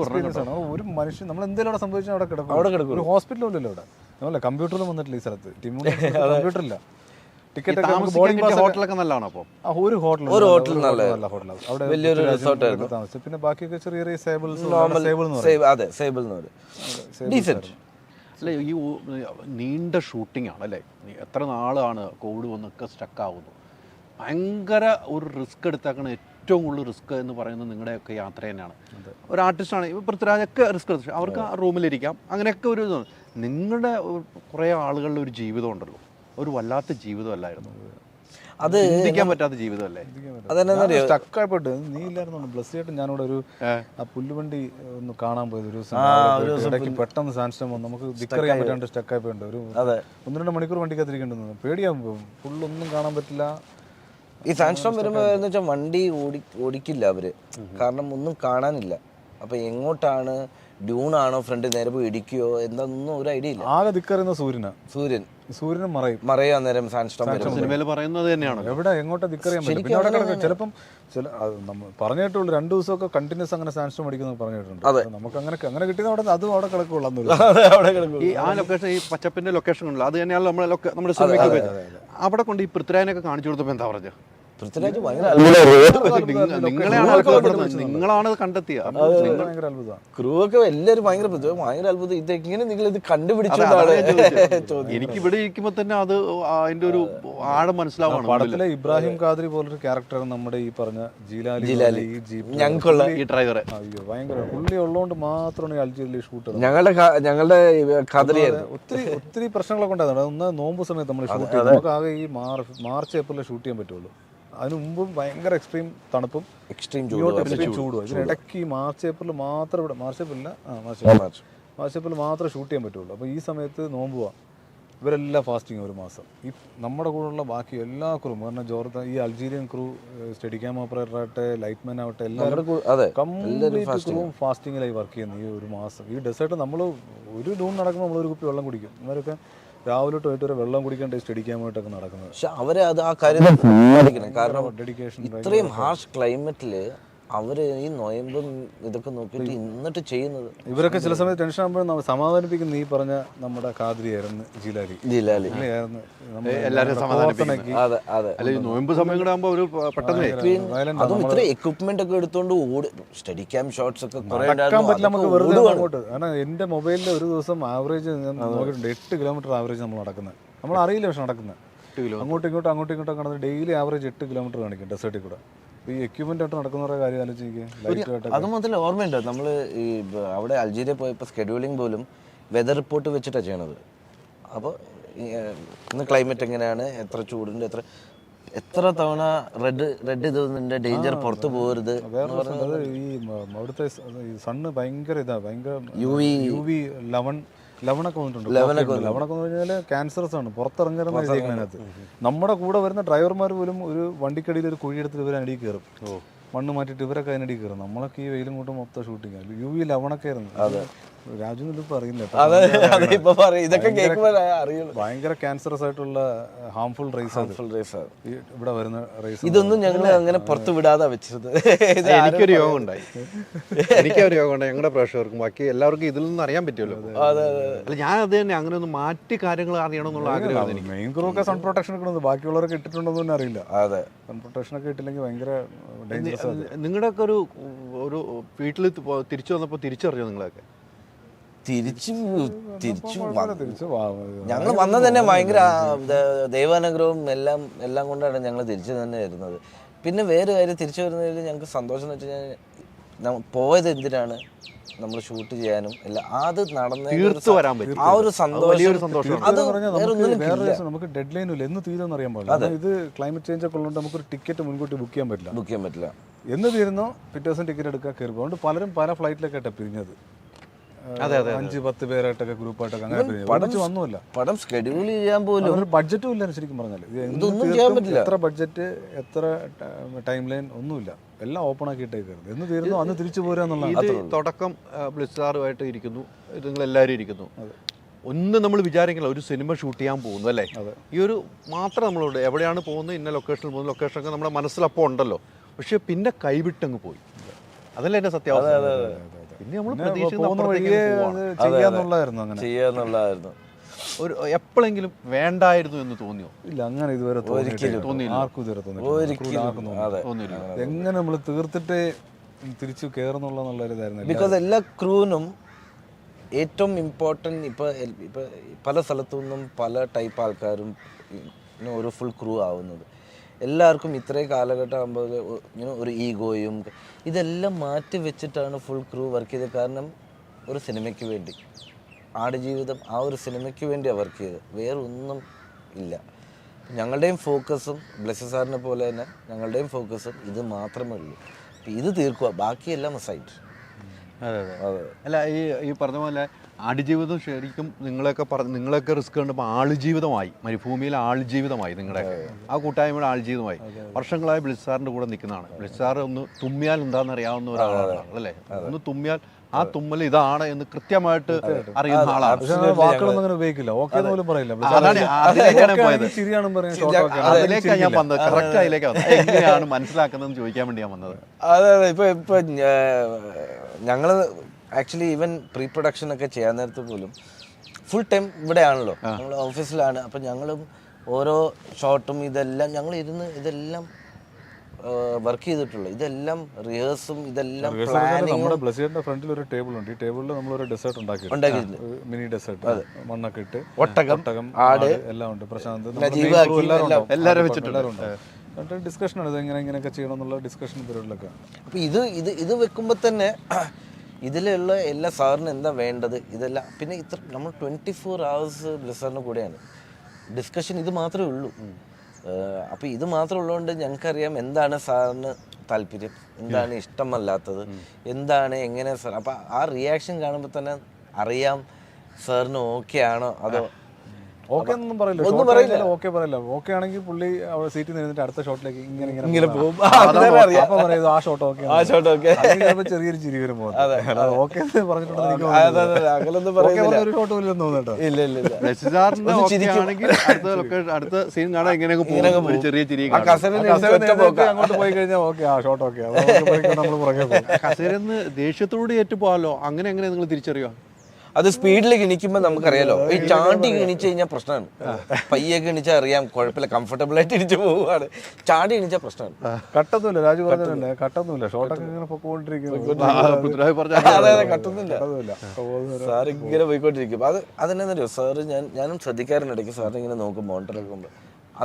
ഒരു മനുഷ്യൻ നമ്മൾ എന്തെങ്കിലും അവിടെ സംഭവിച്ചാൽ അവിടെ കിടക്കും. ഒരു ഹോസ്പിറ്റലും ഇല്ലല്ലോ അവിടെ. നമ്മളല്ല കമ്പ്യൂട്ടറിലും വന്നിട്ടില്ല ഈ സ്ഥലത്ത്. കമ്പ്യൂട്ടറില്ല. ഹോട്ടലൊക്കെ നല്ലതാണ്. അപ്പോൾ ഒരു ഹോട്ടൽ നല്ല ഹോട്ടൽ, അവിടെ വലിയൊരു റിസോർട്ട് ആയിരുന്നു. താമസിച്ചു. പിന്നെ ബാക്കിയൊക്കെ ചെറിയ ചെറിയ സേബിൾസ് ഡീസന്റ്. അല്ലേ, ഈ നീണ്ട ഷൂട്ടിംഗ് ആണ് അല്ലേ. എത്ര നാളാണ് കോവിഡ് വന്നൊക്കെ സ്റ്റക്കാവുന്നു. ഭയങ്കര ഒരു റിസ്ക് എടുത്തേക്കണ ഏറ്റവും കൂടുതൽ റിസ്ക് എന്ന് പറയുന്നത് നിങ്ങളുടെയൊക്കെ യാത്ര തന്നെയാണ്. ഒരു ആർട്ടിസ്റ്റാണ് ഇപ്പോൾ പൃഥ്വിരാജൊക്കെ റിസ്ക് എടുത്തു, അവർക്ക് റൂമിലിരിക്കാം, അങ്ങനെയൊക്കെ ഒരു നിങ്ങളുടെ കുറേ ആളുകളുടെ ഒരു ജീവിതം ഉണ്ടല്ലോ, ഒരു വല്ലാത്ത ജീവിതമല്ലായിരുന്നു അത്. ചിന്തിക്കാൻ പറ്റാത്ത ജീവിതമല്ലേ. സ്റ്റക്കായിപ്പോട്ട് നീ ഇല്ലായിരുന്നു. ബ്ലസ് ആയിട്ട് ഞാനിവിടെ ഒരു പുല്ലുവണ്ടി ഒന്ന് കാണാൻ പോയത് ഒരു ഇടയ്ക്ക് പെട്ടെന്ന് സാൻസ്റ്റം വന്നു. നമുക്ക് ദിക്കറിയാൻ പറ്റാണ്ട് സ്റ്റക്കായി പോയിട്ടുണ്ട്. ഒരു 1-2 മണിക്കൂർ വണ്ടിക്കകത്തിരിക്കേണ്ടത്. പേടിയാകുമ്പോൾ ഫുള്ളൊന്നും കാണാൻ പറ്റില്ല. ഈ സാൻസ്റ്റോം വരുമ്പോൾ എന്ന് വെച്ചാൽ വണ്ടി ഓടിക്കില്ല അവര്, കാരണം ഒന്നും കാണാനില്ല. അപ്പൊ എങ്ങോട്ടാണ്, ഡ്യൂണാണോ ഫ്രണ്ട് നേരെ പോയി ഇടിക്കുകയോ എന്താണെന്നൊന്നും ഒരു ഐഡിയ ഇല്ല. ആകെ ദിക്കറിയുന്ന സൂര്യൻ മറയും അന്നേരം സാൻസ്റ്റോം സിനിമയിൽ പറയുന്നത് തന്നെയാണ്. എവിടെ എങ്ങോട്ടാ ദിക്കറിയാൻ പറ്റും. ചിലപ്പം നമ്മൾ പറഞ്ഞിട്ടുള്ളൂ 2 ദിവസമൊക്കെ കണ്ടിന്യൂസ് അങ്ങനെ സാൻസ്റ്റോം അടിക്കുന്നത് പറഞ്ഞിട്ടുണ്ട്. നമുക്ക് അങ്ങനെ കിട്ടിയത് അവിടെ അതും അവിടെ കിടക്കുള്ളൂ. ഈ ആ ലൊക്കേഷൻ, ഈ പച്ചപ്പിന്റെ ലൊക്കേഷൻ ഉണ്ടല്ലോ, അത് തന്നെയാണ് നമ്മുടെ സിനിമയ്ക്ക്. അവിടെ കൊണ്ട് ഈ പൃഥ്വിരാജിനൊക്കെ കാണിച്ചു കൊടുത്തപ്പോൾ എന്താ പറഞ്ഞത്? പൃഥ്വിരാജ് നിങ്ങളാണ് കണ്ടെത്തിയ ക്രൂ ഒക്കെ എല്ലാവരും ഭയങ്കര അത്ഭുതം. ഇതെങ്ങനെ നിങ്ങൾ ഇത് കണ്ടുപിടിച്ചു? എനിക്ക് ഇവിടെ ഇരിക്കുമ്പോ തന്നെ അത് അതിന്റെ ഒരു ആഴം മനസ്സിലാവാണ്. പടത്തിലെ ഇബ്രാഹിം ഖാദ്രി പോലൊരു ക്യാരക്ടർ നമ്മുടെ ഈ പറഞ്ഞ ജീലാലി ഞങ്ങൾക്കുള്ള ഈ ഡ്രൈവറെ ഭയങ്കര പുള്ളി ഉള്ളതുകൊണ്ട് മാത്രമാണ് അൽജീരിയയിൽ ഷൂട്ട്. ഞങ്ങളുടെ ഒത്തിരി പ്രശ്നങ്ങളൊക്കെ ഉണ്ടായിരുന്നു. ഒന്ന് നോമ്പ് സമയത്ത് നമ്മൾ ഷൂട്ട് ചെയ്തു. നമുക്ക് ആകെ ഈ മാർച്ച് ഏപ്രിലെ ഷൂട്ട് ചെയ്യാൻ പറ്റുള്ളൂ. അതിന് മുമ്പും ഭയങ്കര എക്സ്ട്രീം തണുപ്പും എക്സ്ട്രീം ചൂടും. ഇതിനിടയ്ക്ക് ഈ മാർച്ച് ഏപ്രിൽ മാത്രം ഇവിടെ മാർച്ച് ഏപ്രിൽ മാത്രമേ ഷൂട്ട് ചെയ്യാൻ പറ്റുള്ളൂ. അപ്പോൾ ഈ സമയത്ത് നോമ്പ് പോവാം. ഇവരെല്ലാം ഫാസ്റ്റിങ് ഒരു മാസം. ഈ നമ്മുടെ കൂടെയുള്ള ബാക്കി എല്ലാ ക്രൂവും, കാരണം ജോർദാൻ ഈ Algerian crew, study cam operator ആവട്ടെ, ലൈറ്റ്മാൻ ആവട്ടെ, എല്ലാവരും കംപ്ലീറ്റ് ക്രൂവും ഫാസ്റ്റിങ്ങിലായി വർക്ക് ചെയ്യുന്നത് ഈ ഒരു മാസം. ഈ ഡെസേർട്ട് നമ്മൾ ഒരു ഡൂൺ നടക്കുമ്പോൾ നമ്മളൊരു കുപ്പി വെള്ളം കുടിക്കും. ഇവരൊക്കെ രാവിലെ തൊട്ട് വരെ വെള്ളം കുടിക്കാൻ സ്റ്റഡി ക്യാമായിട്ടൊക്കെ നടക്കുന്നത്. പക്ഷെ അവരെ അത് ആ കാര്യം, കാരണം ഡെഡിക്കേഷൻ ഇത്രയും ഹാർഷ് ക്ലൈമറ്റില് അവര് ഈ നൊയമ്പും ഇതൊക്കെ നോക്കിയിട്ട് എന്നിട്ട് ചെയ്യുന്നത്. ഇവരൊക്കെ ചില സമയത്ത് ടെൻഷൻ ആകുമ്പോൾ സമാധാനിപ്പിക്കുന്ന ഈ പറഞ്ഞ നമ്മുടെ ഖാദ്രിയായിരുന്നു, ജിലാലി ആയിരുന്നു. നോയമ്പ് സമയം കൂടെ ആകുമ്പോൾ ഒരു പെട്ടെന്ന് അതും ഇത്ര എക്വിപ്മെന്റ് ഒക്കെ എടുത്തോണ്ട് സ്റ്റഡി ക്യാം ഷോട്ട്സ് ഒക്കെ പറ്റില്ല നമുക്ക് വെറുതെ അങ്ങോട്ട്. കാരണം എന്റെ മൊബൈലിൽ ഒരു ദിവസം ആവറേജ് ഞാൻ നോക്കിയിട്ടുണ്ട് 8 കിലോമീറ്റർ ആവറേജ് നമ്മൾ നടക്കുന്നത്. നമ്മൾ അറിയില്ല പക്ഷെ നടക്കുന്നത്. അങ്ങോട്ടും ഇങ്ങോട്ടും കടന്ന് ഡെയിലി ആവറേജ് 8 കിലോമീറ്റർ കാണിക്കും ഡെസേർട്ടിൽ കൂടെ. ഈ എക്യുപ്മെന്റ് ആയിട്ട് നടക്കുന്ന കാര്യം ആലോചിക്കുക. അത് മാത്രമല്ല ഓർമ്മയുണ്ട്, നമ്മൾ ഈ അവിടെ അൾജീരിയ പോയപ്പോൾ സ്കെഡ്യൂളിംഗ് പോലും വെതർ റിപ്പോർട്ട് വെച്ചിട്ടാണ് ചെയ്യണത്. അപ്പോൾ ഇന്ന് ക്ലൈമറ്റ് എങ്ങനെയാണ്, എത്ര ചൂടുണ്ട്, എത്ര തവണ റെഡ് ഇത് ഡേഞ്ചർ പുറത്ത് പോകരുത്. ഈ അവിടുത്തെ സണ്ണ് ഭയങ്കര UV 11 വന്നിട്ടുണ്ട്. 11 എന്ന് പറഞ്ഞാൽ ക്യാൻസറസ് ആണ്, പുറത്തിറങ്ങരുന്ന അതിനകത്ത്. നമ്മുടെ കൂടെ വരുന്ന ഡ്രൈവർമാർ പോലും ഒരു വണ്ടിക്കടിയിൽ ഒരു കുഴിയെടുത്തിട്ട് ഇവർ അടിയിൽ കയറും, മണ്ണ് മാറ്റിയിട്ട് ഇവരൊക്കെ അതിനടിയിൽ കയറും. നമ്മളൊക്കെ ഈ വെയിലും കൂട്ടും മൊത്തം ഷൂട്ടിങ്. UV 11 ആയിരുന്നു. രാജു ഇപ്പൊ അറിയില്ല, ഭയങ്കര ക്യാൻസറസ് ആയിട്ടുള്ള ഹാംഫുൾ റേസ് ഇവിടെ വരുന്ന റേസ്. ഇതൊന്നും ഞങ്ങൾ അങ്ങനെ പുറത്തു വിടാതെ വെച്ചത്. എനിക്കൊരു യോഗം ഉണ്ടായി ഞങ്ങളുടെ പ്രേക്ഷകർക്കും ബാക്കി എല്ലാവർക്കും ഇതിൽ നിന്ന് അറിയാൻ പറ്റുമല്ലോ. അല്ല ഞാൻ അത് തന്നെ അങ്ങനെ ഒന്ന് മാറ്റി കാര്യങ്ങൾ അറിയണമെന്നുള്ള ആഗ്രഹമാണ് എനിക്ക്. മെയിൻ ക്രൂ ഒക്കെ സൺ പ്രൊട്ടക്ഷൻ ഇടുന്നത്, ബാക്കിയുള്ളവരൊക്കെ ഇട്ടിട്ടുണ്ടോ എന്ന് അറിയില്ല. സൺ പ്രൊട്ടക്ഷൻ ഒക്കെ ഇട്ടില്ലെങ്കിൽ ഭയങ്കര ഡേഞ്ചറസ്. നിങ്ങളുടെയൊക്കെ ഒരു വീട്ടിൽ തിരിച്ചു വന്നപ്പോൾ തിരിച്ചറിഞ്ഞോ നിങ്ങളൊക്കെ? തിരിച്ചു ഞങ്ങൾ വന്നത് തന്നെ ഭയങ്കര ദൈവാനുഗ്രഹവും എല്ലാം കൊണ്ടാണ് ഞങ്ങൾ തിരിച്ചു തന്നെ വരുന്നത്. പിന്നെ വേറെ കാര്യം, തിരിച്ചു വരുന്നതിൽ ഞങ്ങൾക്ക് സന്തോഷം എന്ന് വെച്ച് കഴിഞ്ഞാൽ പോയത് എന്തിനാണ്, നമ്മൾ ഷൂട്ട് ചെയ്യാനും അല്ല, അത് നടന്ന ആ ഒരു സന്തോഷം. അത് നമുക്ക് ഡെഡ് ലൈനും ഇല്ല, എന്ന് തീരുമെന്ന് അറിയാൻ പാടില്ല. ഇത് ക്ലൈമറ്റ് ചേഞ്ച് ഒക്കെ ഉള്ളതുകൊണ്ട് നമുക്കൊരു ടിക്കറ്റ് മുൻകൂട്ടി ബുക്ക് ചെയ്യാൻ പറ്റില്ല. എന്ന് തീരുന്നോ പിറ്റേ ദിവസം ടിക്കറ്റ് എടുക്കാൻ കയറി. അതുകൊണ്ട് പലരും പല ഫ്ലൈറ്റിലൊക്കെ ആയിട്ടാണ് പിരിഞ്ഞത്. 5-10 പേരായിട്ടൊക്കെ ഗ്രൂപ്പായിട്ടൊക്കെ അങ്ങനെ ഒരുമിച്ച് വന്നുമില്ല. പടം ഷെഡ്യൂൾ ചെയ്യാൻ പോലും ഒരു ബഡ്ജറ്റും ഇല്ല ശരിക്കും പറഞ്ഞാൽ. ഇതൊന്നും ചെയ്യാൻ പറ്റില്ല. എത്ര ബഡ്ജറ്റ്, എത്ര ടൈം ലൈൻ ഒന്നുമില്ല, എല്ലാം ഓപ്പൺ ആക്കിയിട്ടേക്കായിരുന്നു. എന്ന് തീരുന്നു അന്ന് തിരിച്ചു പോരുക എന്നുള്ളത്. തുടക്കം ബ്ലിസ്സാറുമായിട്ട് ഇരിക്കുന്നു, നിങ്ങളെല്ലാവരും ഇരിക്കുന്നു. ഒന്നും നമ്മൾ വിചാരിക്കില്ല ഒരു സിനിമ ഷൂട്ട് ചെയ്യാൻ പോകുന്നു അല്ലേ. ഈ ഒരു മാത്രം നമ്മളോട് എവിടെയാണ് പോകുന്നത്, ഇന്ന ലൊക്കേഷനിൽ പോകുന്ന ലൊക്കേഷനൊക്കെ നമ്മുടെ മനസ്സിലപ്പോൾ ഉണ്ടല്ലോ. പക്ഷെ പിന്നെ കൈവിട്ടങ്ങ് പോയി. അതല്ലേ എൻ്റെ സത്യാവസ്ഥ. പിന്നെ നമ്മൾ ചെയ്യാന്നുള്ളതായിരുന്നു. ഒരു എപ്പോഴെങ്കിലും വേണ്ടായിരുന്നു എന്ന് തോന്നിയോ? ഇല്ല, അങ്ങനെ ഇതുവരെ തോന്നിയില്ല. ആർക്കും ഇതുവരെ തോന്നിയില്ല. എങ്ങനെ നമ്മൾ തീർത്തിട്ട് തിരിച്ചു കയറുന്നുള്ളൊരിതായിരുന്നു. ബിക്കോസ് എല്ലാ ക്രൂവിനും ഏറ്റവും ഇമ്പോർട്ടൻറ്റ് ഇപ്പം പല സ്ഥലത്തു നിന്നും പല ടൈപ്പ് ആൾക്കാരും ഒരു ഫുൾ ക്രൂ ആവുന്നത്. എല്ലാവർക്കും ഇത്രയും കാലഘട്ടം ആകുമ്പോൾ ഒരു ഈഗോയും ഇതെല്ലാം മാറ്റി വെച്ചിട്ടാണ് ഫുൾ ക്രൂ വർക്ക് ചെയ്തത്. കാരണം ഒരു സിനിമയ്ക്ക് വേണ്ടി, ആടുജീവിതം ആ ഒരു സിനിമയ്ക്ക് വേണ്ടിയാണ് വർക്ക് ചെയ്തത്, വേറെ ഒന്നും ഇല്ല. ഞങ്ങളുടെയും ഫോക്കസും ബ്ലെസ്സി സാറിനെ പോലെ തന്നെ ഞങ്ങളുടെയും ഫോക്കസും ഇത് മാത്രമേ ഉള്ളൂ. ഇത് തീർക്കുക, ബാക്കിയെല്ലാം സൈഡ്. അതെ. അല്ല, ഈ പറഞ്ഞ പോലെ ആടുജീവിതം ശരിക്കും നിങ്ങളൊക്കെ റിസ്ക് കണ്ടപ്പോൾ ആളുജീവിതമായി, മരുഭൂമിയിലെ ആളുജീവിതമായി. നിങ്ങളുടെ ആ കൂട്ടായ്മയുടെ ആളുജീവിതമായി വർഷങ്ങളായി ബ്ലിസ്സാറിൻ്റെ കൂടെ നിൽക്കുന്നതാണ്. ബ്ലിസ്സാർ ഒന്ന് തുമ്മിയാൽ എന്താണെന്ന് അറിയാവുന്ന ഒരാളാണ് അല്ലേ. ഒന്ന് തുമ്മിയാൽ ആ തുമ്മൽ ഇതാണ് എന്ന് കൃത്യമായിട്ട് അറിയുന്ന ആളാണ്. വാക്കുകളൊന്നും അങ്ങനെ ഉപയോഗിക്കില്ല, ഓക്കെ പോലും പറയില്ല. അതിലേക്കാണ് പോയത്. അതിലേക്കാണ് ഞാൻ വന്നത്. കറക്റ്റ് അതിലേക്കാണ് വന്നത്. എങ്ങനെയാണ് മനസ്സിലാക്കുന്നതെന്ന് ചോദിക്കാൻ വേണ്ടി ഞാൻ വന്നത്. അതെ. ഇപ്പൊ ഞങ്ങള് ആക്ച്വലി ഈവൻ പ്രീ പ്രൊഡക്ഷൻ ഒക്കെ ചെയ്യാൻ നേരത്ത് പോലും ഫുൾ ടൈം ഇവിടെയാണല്ലോ, ഞങ്ങൾ ഓഫീസിലാണ്. അപ്പം ഞങ്ങളും ഓരോ ഷോട്ടും ഇതെല്ലാം ഞങ്ങൾ ഇരുന്ന് ഇതെല്ലാം വർക്ക് ചെയ്തിട്ടുള്ളൂ. ഇതെല്ലാം റിഹേഴ്സും ഇതെല്ലാം നമ്മുടെ ബ്ലസ്സിയുടെ ഫ്രണ്ടിൽ ഒരു ടേബിൾ ഉണ്ട്. ഈ ടേബിളിൽ നമ്മളൊരു ഡെസേർട്ട് ഉണ്ടാക്കിയിട്ടുണ്ട്, മിനി ഡെസേർട്ട്, മണ്ണൊക്കെ ഇട്ട്, ഒട്ടകം, ആട് എല്ലാം ഉണ്ട്. പ്രശാന്ത്, എല്ലാവരും വെച്ചിട്ടുണ്ട്. ഡിസ്കഷനാണ് ഇത് ഇങ്ങനെയൊക്കെ ചെയ്യണം എന്നുള്ള ഡിസ്കഷൻ പരിപാടികളൊക്കെ. അപ്പോൾ ഇത് വെക്കുമ്പോൾ തന്നെ ഇതിലുള്ള എല്ലാ സാറിന് എന്താ വേണ്ടത് ഇതെല്ലാം. പിന്നെ നമ്മൾ 24 hours ബ്ലിസ്സാറിന് കൂടെയാണ്. ഡിസ്കഷൻ ഇത് മാത്രമേ ഉള്ളൂ. അപ്പോൾ ഇത് മാത്രം ഉള്ളതുകൊണ്ട് ഞങ്ങൾക്കറിയാം എന്താണ് സാറിന് താല്പര്യം, എന്താണ് ഇഷ്ടമല്ലാത്തത്, എന്താണ് എങ്ങനെ സാർ. അപ്പോൾ ആ റിയാക്ഷൻ കാണുമ്പോൾ തന്നെ അറിയാം സാറിന് ഓക്കെ ആണോ അതോ ഓക്കെ ഒന്നും പറയില്ല. ഓക്കെ പറയില്ല. ഓക്കെ ആണെങ്കിൽ പുള്ളി അവിടെ സീറ്റിൽ നിന്നിട്ട് അടുത്ത ഷോട്ടിലേക്ക് ഇങ്ങനെ പോകും. ആ ഷോട്ട് ഓക്കെ, ആ ഷോട്ട് ഓക്കെ, ചെറിയൊരു ചിരി വരും. ഓക്കെ ഒരു ഷോട്ട് പോലും തോന്നുന്നുണ്ടോ? അടുത്ത സീൻ കാണാൻ ഇങ്ങനെ ചെറിയ ചിരി. അങ്ങോട്ട് പോയി കഴിഞ്ഞാൽ ഓക്കെ, ആ ഷോട്ട് ഓക്കെ, നമ്മൾ പുറകെ പോകും. കസേരന്ന് ദേഷ്യത്തോട് ഏറ്റുപോകാലോ. അങ്ങനെ നിങ്ങൾ തിരിച്ചറിയോ? അത് സ്പീഡിലേക്ക് എണീക്കുമ്പോൾ നമുക്കറിയാലോ. ഈ ചാണ്ടി എണീച്ച് കഴിഞ്ഞാൽ പ്രശ്നമാണ്. പയ്യൊക്കെ എണീച്ചാൽ അറിയാം, കുഴപ്പമില്ല, കംഫർട്ടബിൾ ആയിട്ട് എണീച്ച് പോവുകയാണ്. ചാണ്ടി എണീച്ചാൽ പ്രശ്നമാണ്. കട്ടൊന്നുമില്ല, രാജു പറഞ്ഞതല്ലേ, കട്ടൊന്നുമില്ല. ഷോട്ടൊക്കെ ഇങ്ങനെ പോയിക്കൊണ്ടിരിക്കുന്നു. അതെ, കട്ടൊന്നുമില്ല. സാർ ഇങ്ങനെ പോയിക്കൊണ്ടിരിക്കും. അതെന്നാന്നറിയോ സാറ്, ഞാനും ശ്രദ്ധിക്കാറുണ്ട് ഇടയ്ക്ക്. സാർ ഇങ്ങനെ നോക്കും മോണിറ്ററൊക്കെ മുമ്പ്,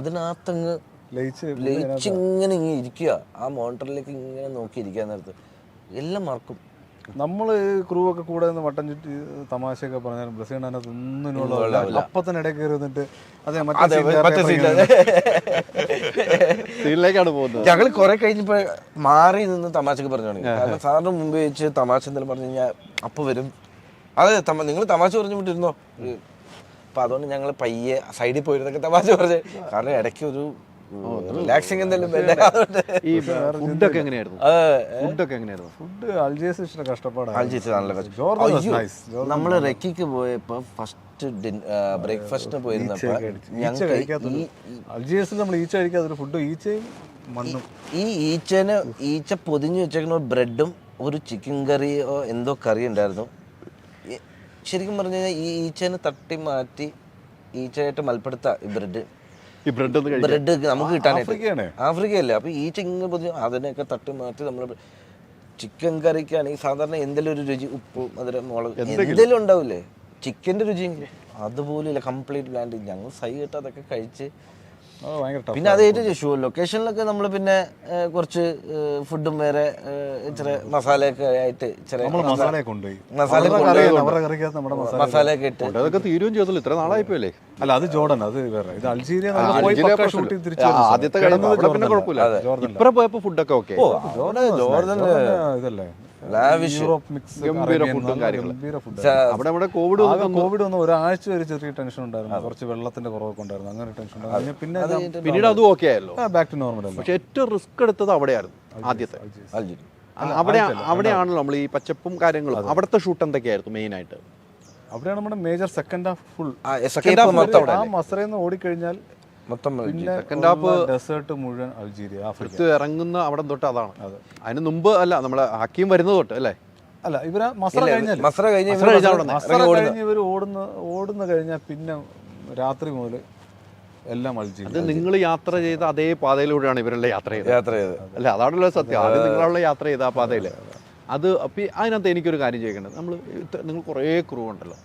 അതിനകത്തങ്ങ് ലയിച്ചിങ്ങനെ ഇരിക്കുക. ആ മോണിറ്ററിലേക്ക് ഇങ്ങനെ നോക്കിയിരിക്കാൻ നേരത്ത് എല്ലാം മറക്കും. നമ്മൾ ക്രൂ ഒക്കെ കൂടെ നിന്ന് വട്ടം ചുറ്റി തമാശയൊക്കെ പറഞ്ഞാൽ ബ്രസീലിന് അതിനകത്ത് ഒന്നിനുള്ള അപ്പത്തിനിടയിൽ കയറി വന്നിട്ട് സീനിലേക്കാണ് പോകുന്നത്. ഞങ്ങൾ കുറെ കഴിഞ്ഞപ്പോ മാറി നിന്ന് തമാശക്ക് പറഞ്ഞു തുടങ്ങി. കാരണം സാറിന് മുമ്പ് വെച്ച് തമാശ എന്തെങ്കിലും പറഞ്ഞു കഴിഞ്ഞാൽ അപ്പൊ വരും. അതെ, നിങ്ങൾ തമാശ പറഞ്ഞു വിട്ടിരുന്നോ? അപ്പൊ അതുകൊണ്ട് ഞങ്ങൾ പയ്യെ സൈഡിൽ പോയിരുന്നൊക്കെ തമാശ പറഞ്ഞു. കാരണം ഇടയ്ക്ക് ഒരു റിലാക്സിങ് എന്തെങ്കിലും. ഈ ഫുഡൊക്കെ എങ്ങനെയായിരുന്നു? ഫുഡ് അൽജീസ് കഷ്ടപ്പാടാണ്. അൽജീസ് നല്ല കഷ്ടപ്പാട്. നമ്മള് റെക്കിക്ക് പോയപ്പോ ഫസ്റ്റ് ബ്രേക്ക്ഫാസ്റ്റിന് പോയിരുന്നപ്പോ അൽജീസിൽ നമ്മൾ ഈച്ച കഴിക്കാത്തൊരു ഫുഡ്, ഈച്ചയും മണ്ണും. ഈച്ച പൊതിഞ്ഞു വെച്ചേക്കുന്ന ബ്രെഡും ഒരു ചിക്കൻ കറിയോ എന്തോ കറി ഉണ്ടായിരുന്നു. ശരിക്കും പറഞ്ഞു കഴിഞ്ഞാൽ ഈ ഈച്ചനെ തട്ടി മാറ്റി ഈച്ചയായിട്ട് മൽപ്പെടുത്ത ഈ ബ്രെഡ് നമുക്ക് കിട്ടാനായിട്ട്. ആഫ്രിക്കയല്ലേ. അപ്പൊ ഈച്ച ഇങ്ങനെ പൊതിഞ്ഞു അതിനെയൊക്കെ തട്ടി മാറ്റി നമ്മൾ ചിക്കൻ കറിക്കാണെങ്കിൽ സാധാരണ എന്തെങ്കിലും ഒരു രുചി, ഉപ്പ്, മധുരം, മുളക് എന്തെങ്കിലും ഉണ്ടാവില്ലേ. ചിക്കൻ്റെ രുചിയെങ്കിലും അതുപോലെ ഇല്ല, കംപ്ലീറ്റ് ബ്ലാൻഡ്. ഞങ്ങൾ സൈ കേട്ട് അതൊക്കെ കഴിച്ച്. പിന്നെ അത് ഏറ്റവും ലൊക്കേഷനിലൊക്കെ നമ്മൾ പിന്നെ കുറച്ച് ഫുഡും വേറെ ഇച്ചിരി മസാലയൊക്കെ ആയിട്ട് മസാലയൊക്കെ ഇട്ട് അതൊക്കെ തീരുകയും ചെയ്തല്ലോ. ഇത്ര നാളായിപ്പോയല്ലേ. അല്ല, അത് ജോർഡൻ, അത് വേറെ. ഇത് അൾജീരിയ ആദ്യത്തെ പിന്നെ കുഴപ്പമില്ല. ഇപ്പറ പോയപ്പോ ഫുഡൊക്കെ ഓക്കെ. ജോർഡൻ ഇതല്ലേ യൂറോപ്പ് മിക്സ് ഗംഭീര ഫുഡും കാര്യങ്ങളും. ഗംഭീര ഫുഡ്. അവിടെ നമ്മുടെ കോവിഡ് കോവിഡ് വന്ന് ഒരാഴ്ച ഒരു ചെറിയ ടെൻഷൻ ഉണ്ടായിരുന്നു, കുറച്ച് വെള്ളത്തിന്റെ കുറവൊക്കെ ഉണ്ടായിരുന്നു, അങ്ങനെ ടെൻഷൻ ഉണ്ടായിരുന്നു. പിന്നീട് അതും ഓക്കെ ആയല്ലോ, ബാക്ക് ടു നോർമൽ അല്ല. പക്ഷെ ഏറ്റവും റിസ്ക് എടുത്തത് അവിടെയായിരുന്നു ആദ്യത്തെ. അവിടെയാണല്ലോ നമ്മൾ ഈ പച്ചപ്പും കാര്യങ്ങളും. അവിടുത്തെ ഷൂട്ട് എന്തൊക്കെയായിരുന്നു മെയിൻ ആയിട്ട്? അവിടെയാണ് നമ്മുടെ മേജർ സെക്കൻഡ് ഹാഫ് ഫുൾ. മൊത്തം ആ മസറയിൽ ഓടിക്കഴിഞ്ഞാൽ മൊത്തം പിന്നെ സെക്കൻഡ് ഹാഫ് ഡെസേർട്ട് മുഴുവൻ അൾജീരിയ, ആഫ്രിക്ക. എടുത്ത് ഇറങ്ങുന്ന അവിടെ തൊട്ട് അതാണ്. അതിന് മുമ്പ് അല്ല, നമ്മളെ ഹക്കീം വരുന്നത് തൊട്ട് അല്ലേ? അല്ല, ഇവര് മസറ കഴിഞ്ഞാൽ മസറ കഴിഞ്ഞ് ഇവർ ഓടുന്ന കഴിഞ്ഞാൽ പിന്നെ രാത്രി മുതൽ എല്ലാം അൾജീരിയ. അത് നിങ്ങൾ യാത്ര ചെയ്ത അതേ പാതയിലൂടെയാണ് ഇവരെല്ലാം യാത്ര ചെയ്തത് അല്ല? അതാണല്ലോ സത്യം. ആദ്യം നിങ്ങളുള്ള യാത്ര ചെയ്ത ആ പാതയിൽ അത്. അപ്പം അതിനകത്ത് എനിക്കൊരു കാര്യം ചോദിക്കേണ്ടത്, നിങ്ങൾ കുറേ ക്രൂ ഉണ്ടല്ലോ,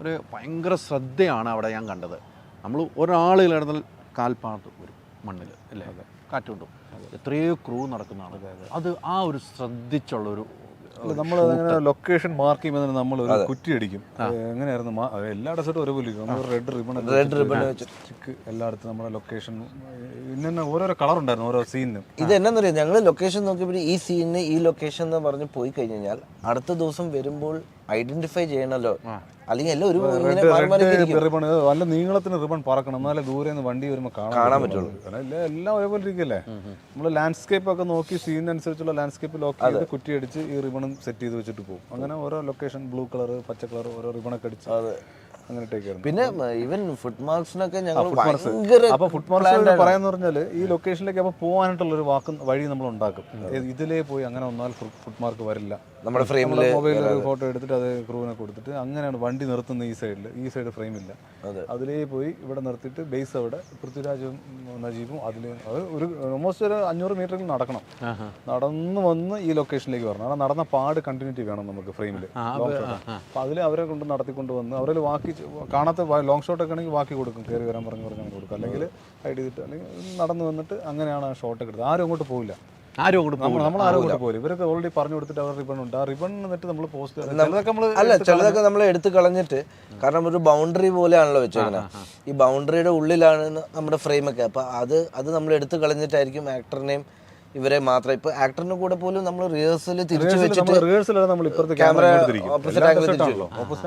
ഒരു ഭയങ്കര ശ്രദ്ധയാണ് അവിടെ ഞാൻ കണ്ടത്. നമ്മൾ ഒരാൾ കിടന്നാൽ കാൽപ്പാടത്ത് ഒരു മണ്ണിൽ അല്ലേ, കാറ്റുകൊണ്ടും എത്രയോ ക്രൂ നടക്കുന്നതാണ്. അത് ആ ഒരു ശ്രദ്ധിച്ചുള്ളൊരു നമ്മൾ ലൊക്കേഷൻ മാർക്ക് ചെയ്യുമ്പോൾ നമ്മൾ ഒരു കുറ്റി അടിക്കും. എങ്ങനെയായിരുന്നു എല്ലാ ഡെസേർട്ടും ഒരുപോലെ റെഡ് റിബൺ എല്ലായിടത്തും നമ്മുടെ ലൊക്കേഷൻ ഇന്ന ഓരോരോ കളർ ഉണ്ടായിരുന്നു ഓരോ സീനിനും. ഇത് എന്നാന്നറിയാം, ഞങ്ങൾ ലൊക്കേഷൻ നോക്കിയപ്പോൾ ഈ സീനിന് ഈ ലൊക്കേഷൻ എന്ന് പറഞ്ഞ് പോയി കഴിഞ്ഞാൽ അടുത്ത ദിവസം വരുമ്പോൾ ഐഡന്റിഫൈ ചെയ്യണമല്ലോ, അല്ലെങ്കിൽ എല്ലാം ഒരു റിബൺ നല്ല നീളത്തിന് റിബൺ പറക്കണം, എന്നാലേ ദൂരെ നിന്ന് വണ്ടി വരുമ്പോൾ കാണാൻ പറ്റുള്ളൂ. എല്ലാം ഒരേപോലെ ഇരിക്കല്ലേ. നമ്മൾ ലാൻഡ്സ്കേപ്പ് ഒക്കെ നോക്കി സീനിനനുസരിച്ചുള്ള ലാൻഡ്സ്കേപ്പ് ലോക്ക് ചെയ്ത് കുറ്റി അടിച്ച് ഈ റിബണും സെറ്റ് ചെയ്ത് വെച്ചിട്ട് പോകും. അങ്ങനെ ഓരോ ലൊക്കേഷൻ ബ്ലൂ കളർ പച്ച കളർ ഓരോ റിബണൊക്കെ അടിച്ച് അങ്ങനെയൊക്കെയായിരുന്നു. പിന്നെ ഈവൻ ഫുട് മാർക്സിനൊക്കെ ഞങ്ങൾ അപ്പൊ ഫുട് മാർക്സ് പറയാന്ന് പറഞ്ഞാൽ ഈ ലൊക്കേഷനിലേക്ക് അപ്പൊ പോകാനായിട്ടുള്ള ഒരു വഴി നമ്മൾ ഉണ്ടാക്കും. ഇതിലേ പോയി അങ്ങനെ വന്നാൽ ഫുട് മാർക്ക് വരില്ല. നമ്മുടെ ഫ്രെയിമിൽ മൊബൈലിൽ ഒരു ഫോട്ടോ എടുത്തിട്ട് അത് ക്രൂവിനെ കൊടുത്തിട്ട് അങ്ങനെയാണ് വണ്ടി നിർത്തുന്ന. ഈ സൈഡ് ഫ്രെയിം ഇല്ല, അതിലേ പോയി ഇവിടെ നിർത്തിയിട്ട് ബേസ് അവിടെ പൃഥ്വിരാജും നജീബും അതിൽ ഒരു ഓൾമോസ്റ്റ് ഒരു 500 മീറ്ററിൽ നടക്കണം. നടന്ന് വന്ന് ഈ ലൊക്കേഷനിലേക്ക് വരണം. അവിടെ നടന്ന പാട് കണ്ടിന്യൂറ്റി വേണം നമുക്ക് ഫ്രെയിമിൽ. അപ്പൊ അതിൽ അവരെ കൊണ്ട് നടത്തിക്കൊണ്ട് വന്ന് അവരിൽ ബാക്കി കാണാത്ത ലോങ് ഷോട്ട് ഒക്കെ ആണെങ്കിൽ ബാക്കി കൊടുക്കും, കയറി വരാൻ പറഞ്ഞ് കൊടുക്കും, അല്ലെങ്കിൽ ഹൈഡ് ചെയ്തിട്ട് അല്ലെങ്കിൽ നടന്ന് വന്നിട്ട് അങ്ങനെയാണ് ആ ഷോട്ട് എടുത്തത്. ആരും അങ്ങോട്ട് പോവില്ല, നമ്മൾ ആരും അങ്ങോട്ട് പോകില്ല. ഇവരൊക്കെ ഓൾറെഡി പറഞ്ഞു കൊടുത്തിട്ട് അവർ റിബൺ ഉണ്ട്, ആ റിബൺ എന്നിട്ട് നമ്മൾ പോസ്റ്റ് ചിലതൊക്കെ നമ്മൾ എടുത്ത് കളഞ്ഞിട്ട്, കാരണം ഒരു ബൗണ്ടറി പോലെയാണല്ലോ വെച്ചേക്കുന്നത്, ഈ ബൗണ്ടറിയുടെ ഉള്ളിലാണ് നമ്മുടെ ഫ്രെയിമൊക്കെ. അപ്പൊ അത് നമ്മൾ എടുത്ത് കളഞ്ഞിട്ടായിരിക്കും ആക്ടറിനെയും ഇവരെ മാത്രം. ഇപ്പൊ ആക്ടറിന്റെ കൂടെ പോലും നമ്മൾ റിഹേഴ്സൽ തിരിച്ചു വെച്ചിട്ട് ക്യാമറ ഓപ്പോസിറ്റ്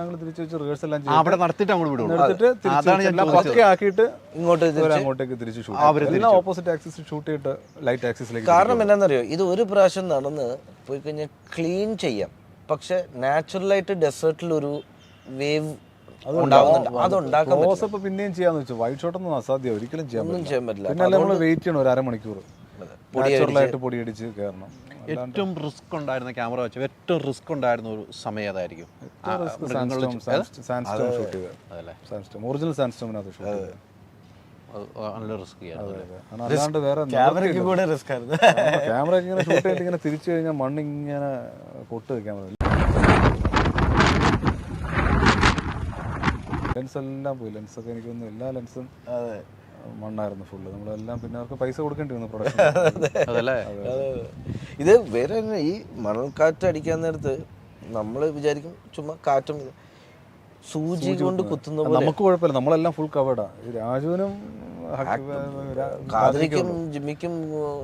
ആംഗിൾ തിരിച്ചു വെച്ച് റിഹേഴ്സൽ എല്ലാം അവിടെ നടത്തിയിട്ട് അങ്ങോട്ട് വിടും, അങ്ങോട്ടേക്ക് തിരിച്ചു ഷൂട്ട് ഓപ്പോസിറ്റ് ആക്സിസ് ഷൂട്ട് ചെയ്തിട്ട് ലൈറ്റ് ആക്സിസിലേക്ക്. കാരണം എന്താണെന്നറിയോ, ഇത് ഒരു പ്രാവശ്യം നടന്ന് പോയി കഴിഞ്ഞാൽ ക്ലീൻ ചെയ്യാം, പക്ഷെ നാച്ചുറലായിട്ട് ഡെസേർട്ടിൽ ഒരു വേവ് ഉണ്ടാവുന്നുണ്ട്, അത് ഉണ്ടാക്കാൻ പിന്നെയും ചെയ്യാന്ന് വെച്ചു. വൈറ്റ് ഷോട്ട് ഒന്നും അസാധ്യം, ഒരിക്കലും ചെയ്യാൻ പറ്റില്ല. പിന്നെ നമ്മൾ വെയിറ്റ് ചെയ്യണം ഒരു അരമണിക്കൂർ, നാച്ചുറലായിട്ട് പൊടിയടിച്ച് കയറണം. ഏറ്റവും റിസ്ക് ഉണ്ടായിരുന്ന ക്യാമറ വെച്ച് ഏറ്റവും റിസ്ക് ഉണ്ടായിരുന്ന ഒരു സമയം ഏതായിരിക്കും? ഒറിജിനൽ സാൻഡ്സ്റ്റോമിനകത്ത് ഷൂട്ട് ചെയ്തത്. നല്ല റിസ്ക് അല്ലാണ്ട് വേറെ ക്യാമറയ്ക്ക് കൂടെ റിസ്ക് ആയിരുന്നു. ക്യാമറ ഇങ്ങനെ ഷൂട്ട് ചെയ്തിട്ട് ഇങ്ങനെ തിരിച്ചു കഴിഞ്ഞാൽ മണ്ണിങ്ങനെ കൊട്ട് ക്യാമറ. ലെൻസ് എല്ലാം പോയി, ലെൻസൊക്കെ എനിക്കൊന്നും എല്ലാ ലെൻസും മണ്ണായിരുന്നു ഫുള്ള്. നമ്മളെല്ലാം പിന്നെ അവർക്ക് പൈസ കൊടുക്കേണ്ടി വന്നു പ്രൊഡക്ഷൻ. ഇത് വേറെ ഈ മണൽക്കാറ്റ് അടിക്കാൻ നേരത്ത് നമ്മൾ വിചാരിക്കും ചുമ്മാ കാറ്റും സൂചി കൊണ്ട് കുത്തുന്ന പോലെ. നമുക്ക് കുഴപ്പമില്ല, നമ്മളെല്ലാം ഫുൾ കവേർഡാ. രാജുവിനും കാതലിക്കും ജിമ്മിക്കും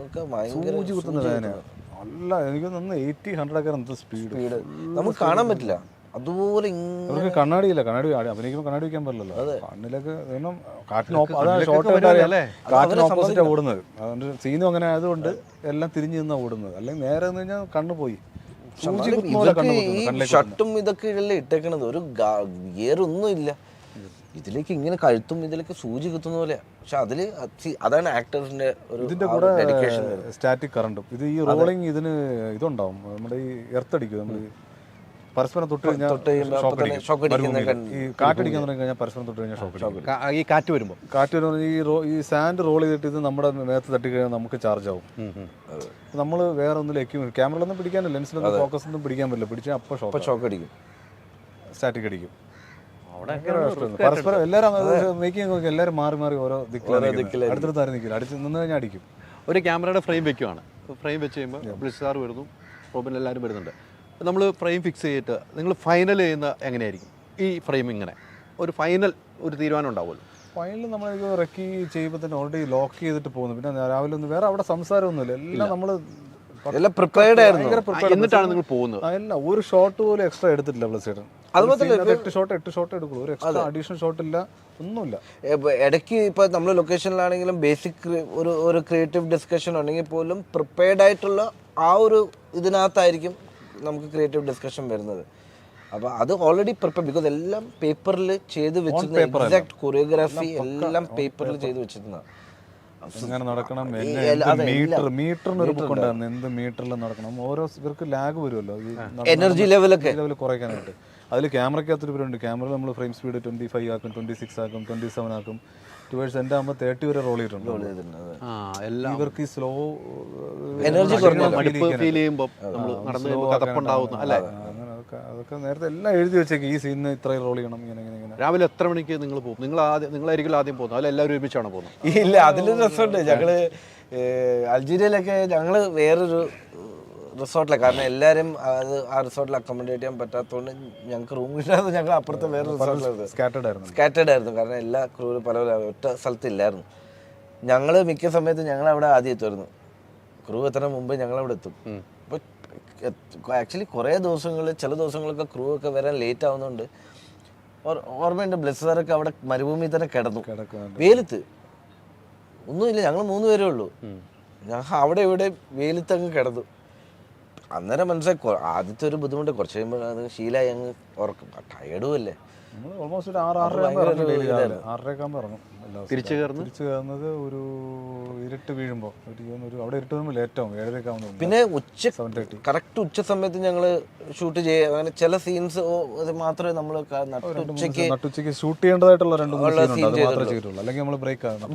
ഒക്കെ സൂചി കുത്തുന്ന വേദനയാണ്. അല്ല എനിക്ക് തോന്നുന്നു 80-100 ഒക്കെ എന്ത് സ്പീഡ് നമുക്ക് കാണാൻ പറ്റില്ല. അതുപോലെ അവർക്ക് കണ്ണാടിയില്ല, കണ്ണാടി അഭിനയിക്കുമ്പോൾ കണ്ണാടി വയ്ക്കാൻ പറ്റില്ലല്ലോ കണ്ണിലൊക്കെ. കാറ്റിന് ഓപ്പോസിറ്റാണ് ഓടുന്നത്, അതുകൊണ്ട് സീനും അങ്ങനെ ആയതുകൊണ്ട് എല്ലാം തിരിഞ്ഞു നിന്നാണ് ഓടുന്നത്. അല്ലെങ്കിൽ നേരെ നിന്ന് കഴിഞ്ഞാൽ കണ്ണ് പോയി. ഷർട്ടും ഇതൊക്കെ അല്ലേ ഇട്ടേക്കണത്, ഒരു ഗിയർ ഒന്നും ഇല്ല. ഇതിലേക്ക് ഇങ്ങനെ കഴുത്തും ഇതിലേക്ക് സൂചി കുത്തുന്ന പോലെ. പക്ഷെ അതില് അതാണ് ആക്ടറിന്റെ ഒരു ഇതിന്റെ കൂടെ സ്റ്റാറ്റിക് കറണ്ടും. ഇത് ഈ റോളിങ് ഇതിന് ഇതുണ്ടാവും, നമ്മുടെ ഈ എർത്ത് അടിക്കും. നമ്മൾ പരസ്പരം തൊട്ട് കഴിഞ്ഞാൽ ഈ കാറ്റടിക്കാൻ തുടങ്ങി കഴിഞ്ഞാൽ പരസ്പരം തൊട്ട് കഴിഞ്ഞാൽ ഷോക്ക്. ഈ കാറ്റ് വരുമ്പോൾ ഈ സാൻഡ് റോൾ ചെയ്തിട്ട് ഇത് നമ്മുടെ മേത്ത് തട്ടി കഴിഞ്ഞാൽ നമുക്ക് ചാർജ് ആവും. നമ്മൾ വേറെ ഒന്നും ക്യാമറയിലൊന്നും പിടിക്കാനില്ല, ലെൻസിലൊന്നും ഫോക്കസ് ഒന്നും പിടിക്കാൻ പറ്റില്ല. പിടിച്ചാൽ അപ്പോൾ ഷോക്ക് അടിക്കും, സ്റ്റാറ്റിക് അടിക്കും. പരസ്പരം എല്ലാവരും മേക്കിംഗ് നോക്കി എല്ലാവരും മാറി മാറി ഓരോ ദിക്കിലാണ് അടുത്തടുത്ത് നിൽക്കില്ല, അടിച്ച് നിന്ന് കഴിഞ്ഞാൽ അടിക്കും. ഒരു ക്യാമറയുടെ ഫ്രെയിം വെക്കുവാണ്, ഫ്രെയിം വെച്ച് കഴിയുമ്പോൾ ബ്ലിസ് സാർ വരുന്നു, റോബിൻ എല്ലാവരും വരുന്നുണ്ട്. നമ്മൾ ഫ്രെയിം ഫിക്സ് ചെയ്തിട്ട് നിങ്ങൾ ഫൈനൽ ചെയ്യുന്ന എങ്ങനെയായിരിക്കും? ഈ ഫ്രെയിം ഇങ്ങനെ ഒരു ഫൈനൽ ഒരു തീരുമാനം ഉണ്ടാവുമല്ലോ. ഫൈനൽ നമ്മൾ റെക്കി ചെയ്യുമ്പോൾ തന്നെ ഓൾറെഡി ലോക്ക് ചെയ്തിട്ട് പോകുന്നു. പിന്നെ രാവിലെ ഒന്നും വേറെ അവിടെ സംസാരമൊന്നുമില്ല, എല്ലാം നമ്മൾ എല്ലാം പ്രിപ്പയർഡ് ആയിരുന്നു. എന്നിട്ടാണ് നിങ്ങൾ പോകുന്നത്? അല്ല, ഒരു ഷോട്ട് പോലും എക്സ്ട്രാ എടുത്തിട്ടില്ല ബ്ലസ്സേട്ടൻ. അതുപോലെ 8 ഷോട്ട് എടുക്കുള്ളൂ, ഒരു എക്സ്ട്രാ അഡീഷണൽ ഷോട്ട് ഇല്ല, ഒന്നുമില്ല. ഇടയ്ക്ക് ഇപ്പൊ നമ്മൾ ലൊക്കേഷനിലാണെങ്കിലും ബേസിക് ഒരു ക്രിയേറ്റീവ് ഡിസ്കഷൻ ഉണ്ടെങ്കിൽ പോലും പ്രിപ്പയർഡ് ആയിട്ടുള്ള ആ ഒരു ഇതിനകത്തായിരിക്കും നമുക്ക് ക്രിയേറ്റീവ് ഡിസ്കഷൻ വരുന്നത്. അപ്പൊ അത് ഓൾറെഡി പ്രിപ്പയർ, ബിക്കോസ് എല്ലാം പേപ്പറിൽ ചെയ്ത് വെച്ചിരുന്ന എക്സാക്ട് കൊറിയോഗ്രാഫി എല്ലാം പേപ്പറിൽ ചെയ്ത് വെച്ചിരുന്നതാണ്. എങ്ങനെ നടക്കണം, മീറ്ററിന് ഒരു ബുക്ക് ഉണ്ടായിരുന്നു, എന്ത് മീറ്ററിൽ നടക്കണം. ഓരോ ഇവർക്ക് ലാഗ് വരുമല്ലോ എനർജി ലെവലൊക്കെ കുറയ്ക്കാനായിട്ട്. അതിൽ ക്യാമറയ്ക്കകത്തൊരു പേരുണ്ട്. ക്യാമറ നമ്മൾ ഫ്രെയിം സ്പീഡ് 25 ആക്കും, 26 ആക്കും, 27 ആക്കും. ടുവേഴ്സ് എൻ്റെ ആകുമ്പോൾ 30 വരെ റോൾ ചെയ്തിട്ടുണ്ട്. ഇവർക്ക് ഈ സ്ലോ എനർജി ഫീൽ ചെയ്യുമ്പോൾ അല്ലേ? അതൊക്കെ നേരത്തെ എല്ലാം എഴുതി വെച്ചേക്ക്, ഈ സീനിന് ഇത്ര റോൾ ചെയ്യണം, ഇങ്ങനെ. രാവിലെ എത്ര മണിക്ക് നിങ്ങൾ പോകും? നിങ്ങളായിരിക്കും ആദ്യം പോകുന്നത്, അല്ല എല്ലാവരും ഒരുമിച്ചാണ് പോകുന്നത്? ഇല്ല, അതിലൊരു രസമുണ്ട്. ഞങ്ങള് അൾജീരിയയിലൊക്കെ ഞങ്ങള് വേറൊരു റിസോർട്ടിലാണ്. കാരണം എല്ലാവരും അത് ആ റിസോർട്ടിൽ അക്കോമഡേറ്റ് ചെയ്യാൻ പറ്റാത്തതുകൊണ്ട് ഞങ്ങൾക്ക് റൂം കിട്ടാതെ ഞങ്ങൾ അപ്പുറത്തെ വേറെ റിസോർട്ടിലായിരുന്നു. സ്കാറ്റേഡ് ആയിരുന്നു. കാരണം എല്ലാ ക്രൂവിലും പല ഒറ്റ സ്ഥലത്തില്ലായിരുന്നു. ഞങ്ങൾ മിക്ക സമയത്ത് ഞങ്ങൾ അവിടെ ആദ്യം എത്തുമായിരുന്നു. ക്രൂ എത്തുന്ന മുമ്പ് ഞങ്ങളവിടെ എത്തും. അപ്പോൾ ആക്ച്വലി കുറേ ദിവസങ്ങൾ, ചില ദിവസങ്ങളൊക്കെ ക്രൂ ഒക്കെ വരാൻ ലേറ്റ് ആവുന്നുണ്ട്. ഓർമ്മയുണ്ട്, ബ്ലെസ്സറൊക്കെ അവിടെ മരുഭൂമിയിൽ തന്നെ കിടന്നു, വെയിലത്ത് ഒന്നുമില്ല. ഞങ്ങൾ 3 പേരേ ഉള്ളൂ. ഞങ്ങൾ അവിടെ ഇവിടെ വെയിലത്ത് അങ്ങ് കിടന്നു. അന്നേരം മനസ്സിലായി ആദ്യത്തെ ഒരു ബുദ്ധിമുട്ട്. കുറച്ച് കഴിയുമ്പോൾ അത് ശീലമായി അങ്ങ് ഉറക്കും. ടയേർഡും അല്ലേ. ഓൾമോസ്റ്റ് ഒരു 6:30 ഇറങ്ങും. തിരിച്ചു കയറുന്നത് ഒരു ഇരുട്ട് വീഴുമ്പോൾ, അവിടെ ഇരുട്ട് വീഴുമ്പോൾ ലേറ്റ് ആവും, 7:30 ആവുന്നു. പിന്നെ കറക്റ്റ് ഉച്ച സമയത്ത് ഞങ്ങൾ ഷൂട്ട് ചെയ്യുക. അങ്ങനെ ചില സീൻസ് മാത്രമേ നമ്മൾ നട്ടുച്ചയ്ക്ക് ഷൂട്ട് ചെയ്യേണ്ടതായിട്ടുള്ള 2-3 സീൻ മാത്രമേ ചെയ്തിട്ടുള്ളൂ. അല്ലെങ്കിൽ നമ്മൾ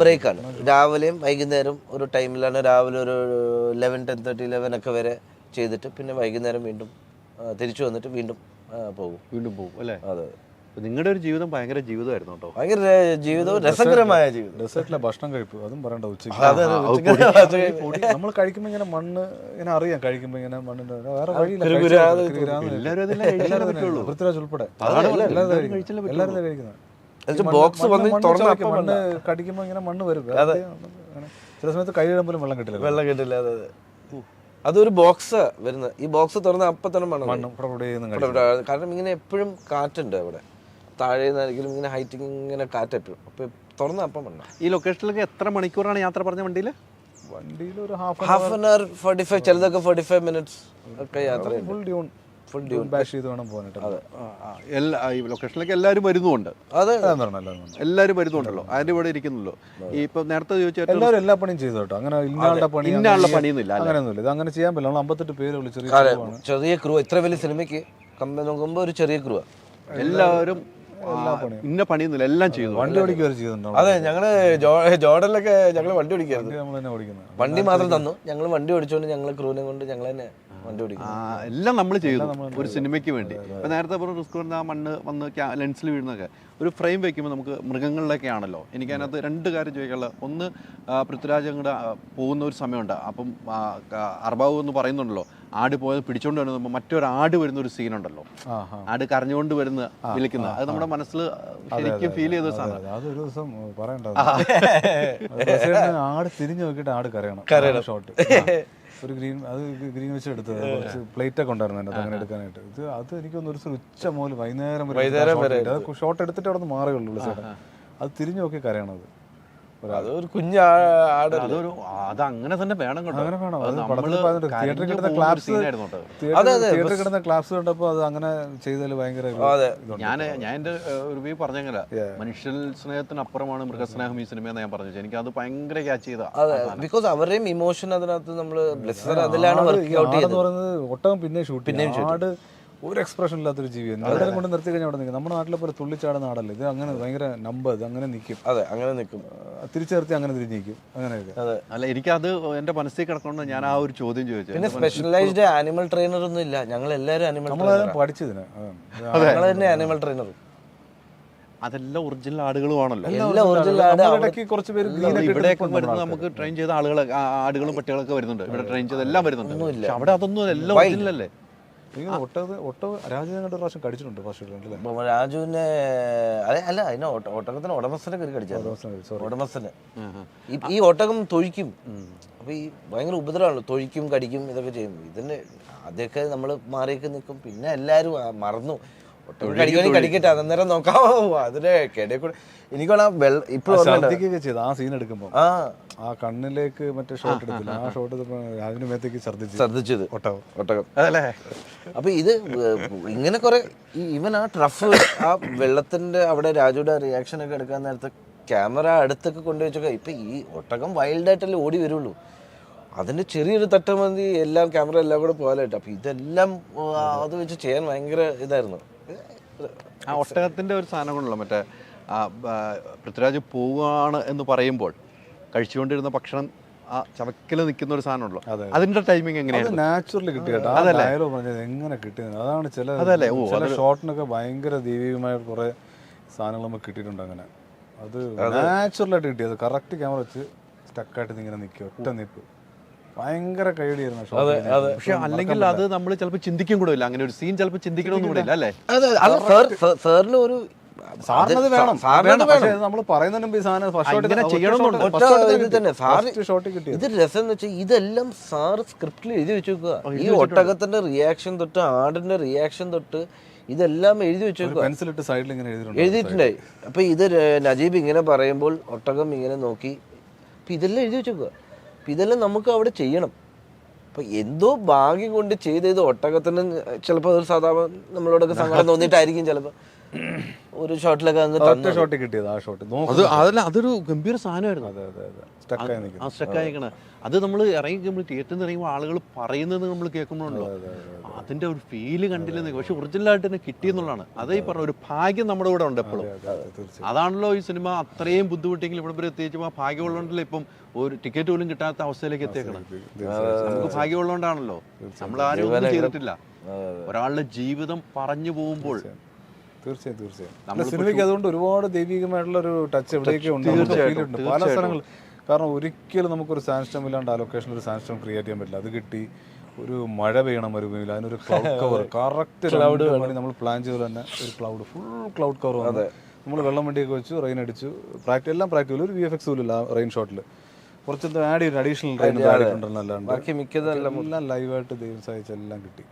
ബ്രേക്കാണ്. രാവിലെയും വൈകുന്നേരം ഒരു ടൈമിലാണ്. രാവിലെ ഒരു 11, 10:30, 11 ഒക്കെ വരെ ചെയ്തിട്ട് പിന്നെ വൈകുന്നേരം വീണ്ടും തിരിച്ചു വന്നിട്ട് വീണ്ടും പോകും അല്ലേ? അതെ. നിങ്ങളുടെ ഒരു ജീവിതം ഭയങ്കര ജീവിതമായിരുന്നു കേട്ടോ. ഭയങ്കര ജീവിതവും രസകരമായ ജീവിതം. ഡെസേർട്ടിലെ ഭക്ഷണം കഴിപ്പ് അതും പറയണ്ട. ഉച്ചയ്ക്ക് നമ്മൾ കഴിക്കുമ്പോൾ ഇങ്ങനെ മണ്ണ് ഇങ്ങനെ അറിയാം, കഴിക്കുമ്പോൾ ഇങ്ങനെ മണ്ണിന്റെ വേറെ വഴിയില്ല. പൃഥ്വിരാജ് ഉൾപ്പെടെ എല്ലാവരും കഴിക്കുന്നത്. ബോക്സ് മണ്ണ് കടിക്കുമ്പോൾ ഇങ്ങനെ മണ്ണ് വരും. ചില സമയത്ത് കൈ പോലും വെള്ളം കിട്ടില്ല. അതെ. അതൊരു ബോക്സ് വരുന്നത്. ഈ ബോക്സ് തുറന്ന അപ്പം തന്നെ മണ്ണ്. കാരണം ഇങ്ങനെ എപ്പോഴും കാറ്റുണ്ട് അവിടെ. താഴെ നിന്നാണെങ്കിലും ഇങ്ങനെ ഹൈറ്റിങ് ഇങ്ങനെ കാറ്റ് എപ്പോഴും. അപ്പൊ തുറന്ന അപ്പം മണ്ണ. ഈ ലൊക്കേഷനിലേക്ക് എത്ര മണിക്കൂറാണ് യാത്ര പറഞ്ഞ വണ്ടിയിൽ ഒരു ഹാഫ് ആൻ അവർ 45, ചിലതൊക്കെ 45 മിനിറ്റ്സ് ഒക്കെ യാത്ര. ഫുൾ ഡ്യൂൺ ബാഷ് ചെയ്ത് വേണം പോകാനായിട്ട്. ഈ ലൊക്കേഷനിലേക്ക് എല്ലാവരും വരുന്നുണ്ട്. അതെ, എല്ലാവരും വരുന്നുണ്ടല്ലോ, അതിന്റെ ഇവിടെ ഇരിക്കുന്നല്ലോ. ഈ ഇപ്പൊ നേരത്തെ ചോദിച്ചാൽ എല്ലാവരും എല്ലാ പണിയും ചെയ്തു കേട്ടോ. അങ്ങനെ ഇന്നാളുടെ പണിയൊന്നും ഇല്ല, അങ്ങനെയൊന്നുമില്ല. ഇത് അങ്ങനെ ചെയ്യാൻ പറ്റില്ല. 58 പേര് വിളിച്ചു, ചെറിയ ക്രൂ. ഇത്ര വലിയ സിനിമയ്ക്ക് നോക്കുമ്പോൾ ഒരു ചെറിയ ക്രൂ. എല്ലാവരും ഇന്ന പണിയൊന്നുമില്ല, എല്ലാം ചെയ്തു. വണ്ടി ഓടിക്കുക ചെയ്തിട്ടുണ്ടോ? അതെ, ഞങ്ങള് ജോർഡനിലൊക്കെ ഞങ്ങള് വണ്ടി ഓടിക്കായിരുന്നു. വണ്ടി മാത്രം തന്നു, ഞങ്ങൾ വണ്ടി ഓടിച്ചോണ്ട് ഞങ്ങള് ക്രൂവിനെ കൊണ്ട് ഞങ്ങൾ തന്നെ വണ്ടി ഓടിക്കും. എല്ലാം നമ്മൾ ചെയ്തു ഒരു സിനിമയ്ക്ക് വേണ്ടി. ഇപ്പൊ നേരത്തെ പറഞ്ഞ റിസ്ക് വന്ന ആ മണ്ണ് വന്ന് ലെൻസിൽ വീഴുന്നൊക്കെ ഒരു ഫ്രെയിം വെക്കുമ്പോൾ നമുക്ക് മൃഗങ്ങളിലൊക്കെ ആണല്ലോ. എനിക്ക് അതിനകത്ത് 2 കാര്യം ചോദിക്കാനുള്ളത്. ഒന്ന്, പൃഥ്വിരാജ് അങ്ങോട്ട് പോകുന്ന ഒരു സമയമുണ്ട്. അപ്പം അർബാബു എന്ന് പറയുന്നുണ്ടല്ലോ, ആട് പോയത് പിടിച്ചോണ്ട് വരുമ്പോൾ മറ്റൊരു ആട് വരുന്ന ഒരു സീനുണ്ടല്ലോ. ആട് കരഞ്ഞുകൊണ്ട് വരുന്ന വിളിക്കുന്നത്, അത് നമ്മുടെ മനസ്സിൽ ശരിക്കും ഫീൽ ചെയ്ത സാധനം. അതൊരു ദിവസം പറയണ്ട. ആട് തിരിഞ്ഞു നോക്കിയിട്ട് ആട് കരയണം ഷോട്ട്. ഒരു ഗ്രീൻ വെച്ച് എടുത്തത്, കുറച്ച് പ്ലേറ്റ് ഒക്കെ ഉണ്ടായിരുന്നു അതിനകത്ത് അങ്ങനെ എടുക്കാനായിട്ട്. അത് എനിക്കൊന്ന് ഒരു ഉച്ച മുതൽ വൈകുന്നേരം വരെ ഷോട്ട് എടുത്തിട്ട് അവിടെ നിന്ന് മാറുകയുള്ളൂ. അത് തിരിഞ്ഞു നോക്കി കരയണത്. അതൊരു കുഞ്ഞാട്. അതങ്ങനെ തന്നെ വേണം കേട്ടോ. തിയേറ്ററിൽ കിടന്ന ക്ലാപ്സ് കണ്ടപ്പോൾ അത് അങ്ങനെ ചെയ്താൽ ഭയങ്കര. ഞാൻ എന്റെ റിവ്യൂ പറഞ്ഞെങ്കില മനുഷ്യ സ്നേഹത്തിനപ്പുറമാണ് മൃഗസ്നേഹം ഈ സിനിമ എന്ന് ഞാൻ പറഞ്ഞു. എനിക്ക് അത് ഭയങ്കര ക്യാച്ച് ചെയ്ത. ബിക്കോസ് അവരുടെയും ഇമോഷൻ അതിനകത്ത് നമ്മള് അതിലാണ് വർക്ക് ഔട്ട് ചെയ്യുന്നത്. ഒട്ടകം പിന്നെ ഷൂട്ട് ചെയ്യും. ഒരു എക്സ്പ്രഷൻ ഇല്ലാത്തൊരു ജീവിയാണ്. എല്ലാവരും കൊണ്ട് നിർത്തി കഴിഞ്ഞാൽ അവിടെ നിൽക്കും. നമ്മുടെ നാട്ടിലെ പോലെ തുള്ളിച്ചാടുന്ന നാടല്ല ഇത്. അങ്ങനെ ഭയങ്കര നമ്പർ, ഇത് അങ്ങനെ നിൽക്കും. അതെ, അങ്ങനെ നിൽക്കും. തിരിച്ചു നിർത്തി അങ്ങനെ തിരിഞ്ഞു നിൽക്കും. അങ്ങനെയൊക്കെ. അല്ല, എനിക്കത് എന്റെ മനസ്സിൽ കിടക്കൊണ്ട് ഞാൻ ആ ഒരു ചോദ്യം ചോദിച്ചു. പിന്നെ സ്പെഷ്യലൈസ്ഡ് ആനിമൽ ട്രെയിനർ ഒന്നും ഇല്ല. ഞങ്ങൾ എല്ലാവരും പഠിച്ചതിന് ഞങ്ങൾ തന്നെ ആനിമൽ ട്രെയിനർ. അതെല്ലാം ഒറിജിനൽ ആടുകളുമാണല്ലോ. കുറച്ച് പേര് ഇവിടെയൊക്കെ വരുന്നത് നമുക്ക് ട്രെയിൻ ചെയ്ത ആടുകളും പട്ടികളൊക്കെ വരുന്നുണ്ട്. ഇവിടെ ട്രെയിൻ ചെയ്ത് എല്ലാം വരുന്നുണ്ട്. അവിടെ അതൊന്നും എല്ലാം ഒറിജിനൽ അല്ലേ? എനിക്ക് ഒട്ടകം രാജു ഞങ്ങളുടെ പ്രാവശ്യം കടിച്ചിട്ടുണ്ട് ഫസ്റ്റ് അല്ലേ? അപ്പൊ രാജുവിനെ അല്ല അതിനെ ഒട്ടകത്തിന് ഉടമസ്ഥനെ കയറി കടിച്ചായിരുന്നു. ഉടമസ്ഥന് ഈ ഒട്ടകം തൊഴിക്കും. അപ്പൊ ഈ ഭയങ്കര ഉപദ്രവമാണല്ലോ, തൊഴിക്കും കടിക്കും ഇതൊക്കെ ചെയ്യും. ഇതിന് ആദ്യമൊക്കെ നമ്മൾ മാറിയൊക്കെ നിൽക്കും, പിന്നെ എല്ലാവരും മറന്നു ഒട്ടകം കടിക്കുകയാണെങ്കിൽ കടിക്കട്ടെ അന്നേരം നോക്കാമോ അതിന്റെ കിടയിൽ കൂടെ. എനിക്കാണ് ഇപ്പോഴും ഛർദ്ദിക്കുകയൊക്കെ ചെയ്ത് ആ സീൻ എടുക്കുമ്പോൾ ആ കണ്ണിലേക്ക് മറ്റേ ഷോട്ട് എടുത്തില്ല, ആ ഷോട്ട് രാജുവിന്റെ മേത്തേക്ക് ഛർദ്ദിച്ചത് ഒട്ടകം. അതല്ലേ? അപ്പൊ ഇത് ഇങ്ങനെ കുറെ ഈവൻ ആ ട്രഫ് ആ വെള്ളത്തിന്റെ അവിടെ രാജുയുടെ റിയാക്ഷൻ ഒക്കെ എടുക്കാൻ നേരത്തെ ക്യാമറ അടുത്തൊക്കെ കൊണ്ടുവച്ചൊക്കെ ഇപ്പൊ ഈ ഒട്ടകം വൈൽഡായിട്ടല്ലേ ഓടി വരുള്ളൂ. അതിന്റെ ചെറിയൊരു തട്ടം മതി എല്ലാം ക്യാമറ എല്ലാം കൂടെ പോകാനായിട്ട്. അപ്പൊ ഇതെല്ലാം അത് വെച്ച് ചെയ്യാൻ ഭയങ്കര ഇതായിരുന്നു. ആ ഒട്ടകത്തിന്റെ ഒരു സാധനം കൊണ്ടല്ലോ, മറ്റേ പൃഥ്വിരാജ് പോവുകയാണ് എന്ന് പറയുമ്പോൾ കഴിച്ചുകൊണ്ടിരുന്ന ഭക്ഷണം ആ ചവക്കിൽ നിൽക്കുന്ന ഒരു സാധനമുള്ളൂ. അതിന്റെ ടൈമിങ് എങ്ങനെയാണ്? നാച്ചുറലി കിട്ടിയ ഡയലോഗ് പറഞ്ഞത് എങ്ങനെ കിട്ടിയത് അതാണ്. ചില ഷോട്ടിനൊക്കെ ഭയങ്കര ദൈവികമായ കുറെ സാധനങ്ങൾ നമുക്ക് കിട്ടിയിട്ടുണ്ട്. അങ്ങനെ അത് നാച്ചുറലായിട്ട് കിട്ടിയത് കറക്റ്റ് ക്യാമറ വെച്ച് സ്റ്റക്കായിട്ട് ഇങ്ങനെ നിൽക്കുക, ഒറ്റ നിപ്പ്, ഭയങ്കര കൈയടിയായിരുന്നു. പക്ഷെ അല്ലെങ്കിൽ അത് നമ്മൾ ചിലപ്പോൾ ചിന്തിക്കും കൂടെ ഇല്ല, അങ്ങനെ ഒരു സീൻ ചിലപ്പോൾ ചിന്തിക്കണമെന്നും കൂടെ ഇല്ല അല്ലേ? സാറിന് ഒരു സാറിനത് വേണം, നമ്മൾ പറയുന്നതിന് മുമ്പ് ഈ സാധനം ഇത് രസം എന്ന് വെച്ചാൽ ഇതെല്ലാം സാറ് സ്ക്രിപ്റ്റിൽ എഴുതി വെച്ചേക്കുക. ഈ ഒട്ടകത്തിന്റെ റിയാക്ഷൻ തൊട്ട് ആടിന്റെ റിയാക്ഷൻ തൊട്ട് ഇതെല്ലാം എഴുതി വെച്ചേക്കുക, പെൻസിലിട്ട് സൈഡിൽ ഇങ്ങനെ എഴുതിയിട്ടുണ്ടായി. അപ്പൊ ഇത് നജീബ് ഇങ്ങനെ പറയുമ്പോൾ ഒട്ടകം ഇങ്ങനെ നോക്കി, അപ്പൊ ഇതെല്ലാം എഴുതി വെച്ചേക്കുക. അപ്പൊ ഇതെല്ലാം നമുക്ക് അവിടെ ചെയ്യണം. അപ്പൊ എന്തോ ഭാഗ്യം കൊണ്ട് ചെയ്ത് ഒട്ടകത്തിന് ചിലപ്പോൾ അതൊരു സാധാരണ നമ്മളോടൊക്കെ സങ്കടം തോന്നിയിട്ടായിരിക്കും ചിലപ്പോൾ ഒരു ഷോട്ടിലൊക്കെ ഷോട്ട് കിട്ടിയത്. ആ ഷോട്ട് അതൊരു ഗംഭീര സാധനമായിരുന്നു. അത് നമ്മൾ ഇറങ്ങിക്കുമ്പോൾ തിയേറ്ററിൽ നിന്ന് ഇറങ്ങുമ്പോൾ ആളുകൾ പറയുന്നത് നമ്മൾ കേൾക്കുമ്പോഴുണ്ടോ അതിന്റെ ഒരു ഫീല് കണ്ടില്ലെന്ന്. പക്ഷെ ഒറിജിനലായിട്ട് തന്നെ കിട്ടിയെന്നുള്ളതാണ്. അതേ പറഞ്ഞ ഒരു ഭാഗ്യം നമ്മുടെ കൂടെ ഉണ്ട് എപ്പോഴും. അതാണല്ലോ ഈ സിനിമ അത്രയും ബുദ്ധിമുട്ടെങ്കിൽ ഇവിടെ വരെ എത്തിച്ചും ആ ഭാഗ്യമുള്ളതുകൊണ്ടല്ലോ ഇപ്പം ഒരു ടിക്കറ്റ് പോലും കിട്ടാത്ത അവസ്ഥയിലേക്ക് എത്തിയേക്കണം. നമുക്ക് ഭാഗ്യമുള്ളതുകൊണ്ടാണല്ലോ. നമ്മൾ ആരും ഒന്നും ചെയ്തിട്ടില്ല. ഒരാളുടെ ജീവിതം പറഞ്ഞു പോകുമ്പോൾ തീർച്ചയായും സിനിമയ്ക്ക് അതുകൊണ്ട് ഒരുപാട് ദൈവികമായിട്ടുള്ള ഒരു ടച്ച് എവിടെയൊക്കെ ഉണ്ട് പല സ്ഥലങ്ങൾ. കാരണം ഒരിക്കലും നമുക്കൊരു സാൻഡ് സ്റ്റോം ഇല്ലാണ്ട് ആ ലൊക്കേഷനിൽ ഒരു സാൻഡ് സ്റ്റോം ക്രിയേറ്റ് ചെയ്യാൻ പറ്റില്ല. അത് കിട്ടി ഒരു മഴ പെയ്യണം മരുഭൂമിയിൽ, അതിനൊരു ക്ലൗഡ് കവർ കറക്റ്റ് ക്ലൗഡ് നമ്മൾ പ്ലാൻ ചെയ്ത് തന്നെ ഒരു ക്ലൗഡ് ഫുൾ ക്ലൗഡ് കവർ വന്നു. നമ്മൾ വെള്ളം വണ്ടിയൊക്കെ വെച്ചു, റെയിൻ അടിച്ചു, എല്ലാം പ്രാക്ടിക്കൽ. ഒരു VFX പോലും ഇല്ല റെയിൻ ഷോട്ടിൽ. കുറച്ച് ആഡ് ചെയ്തു, അഡീഷണൽ റെയിൻ ആയിട്ടുണ്ടല്ലോ. അല്ലാണ്ട് എല്ലാം ലൈവായിട്ട് ദൈവം സഹായിച്ച് എല്ലാം കിട്ടി.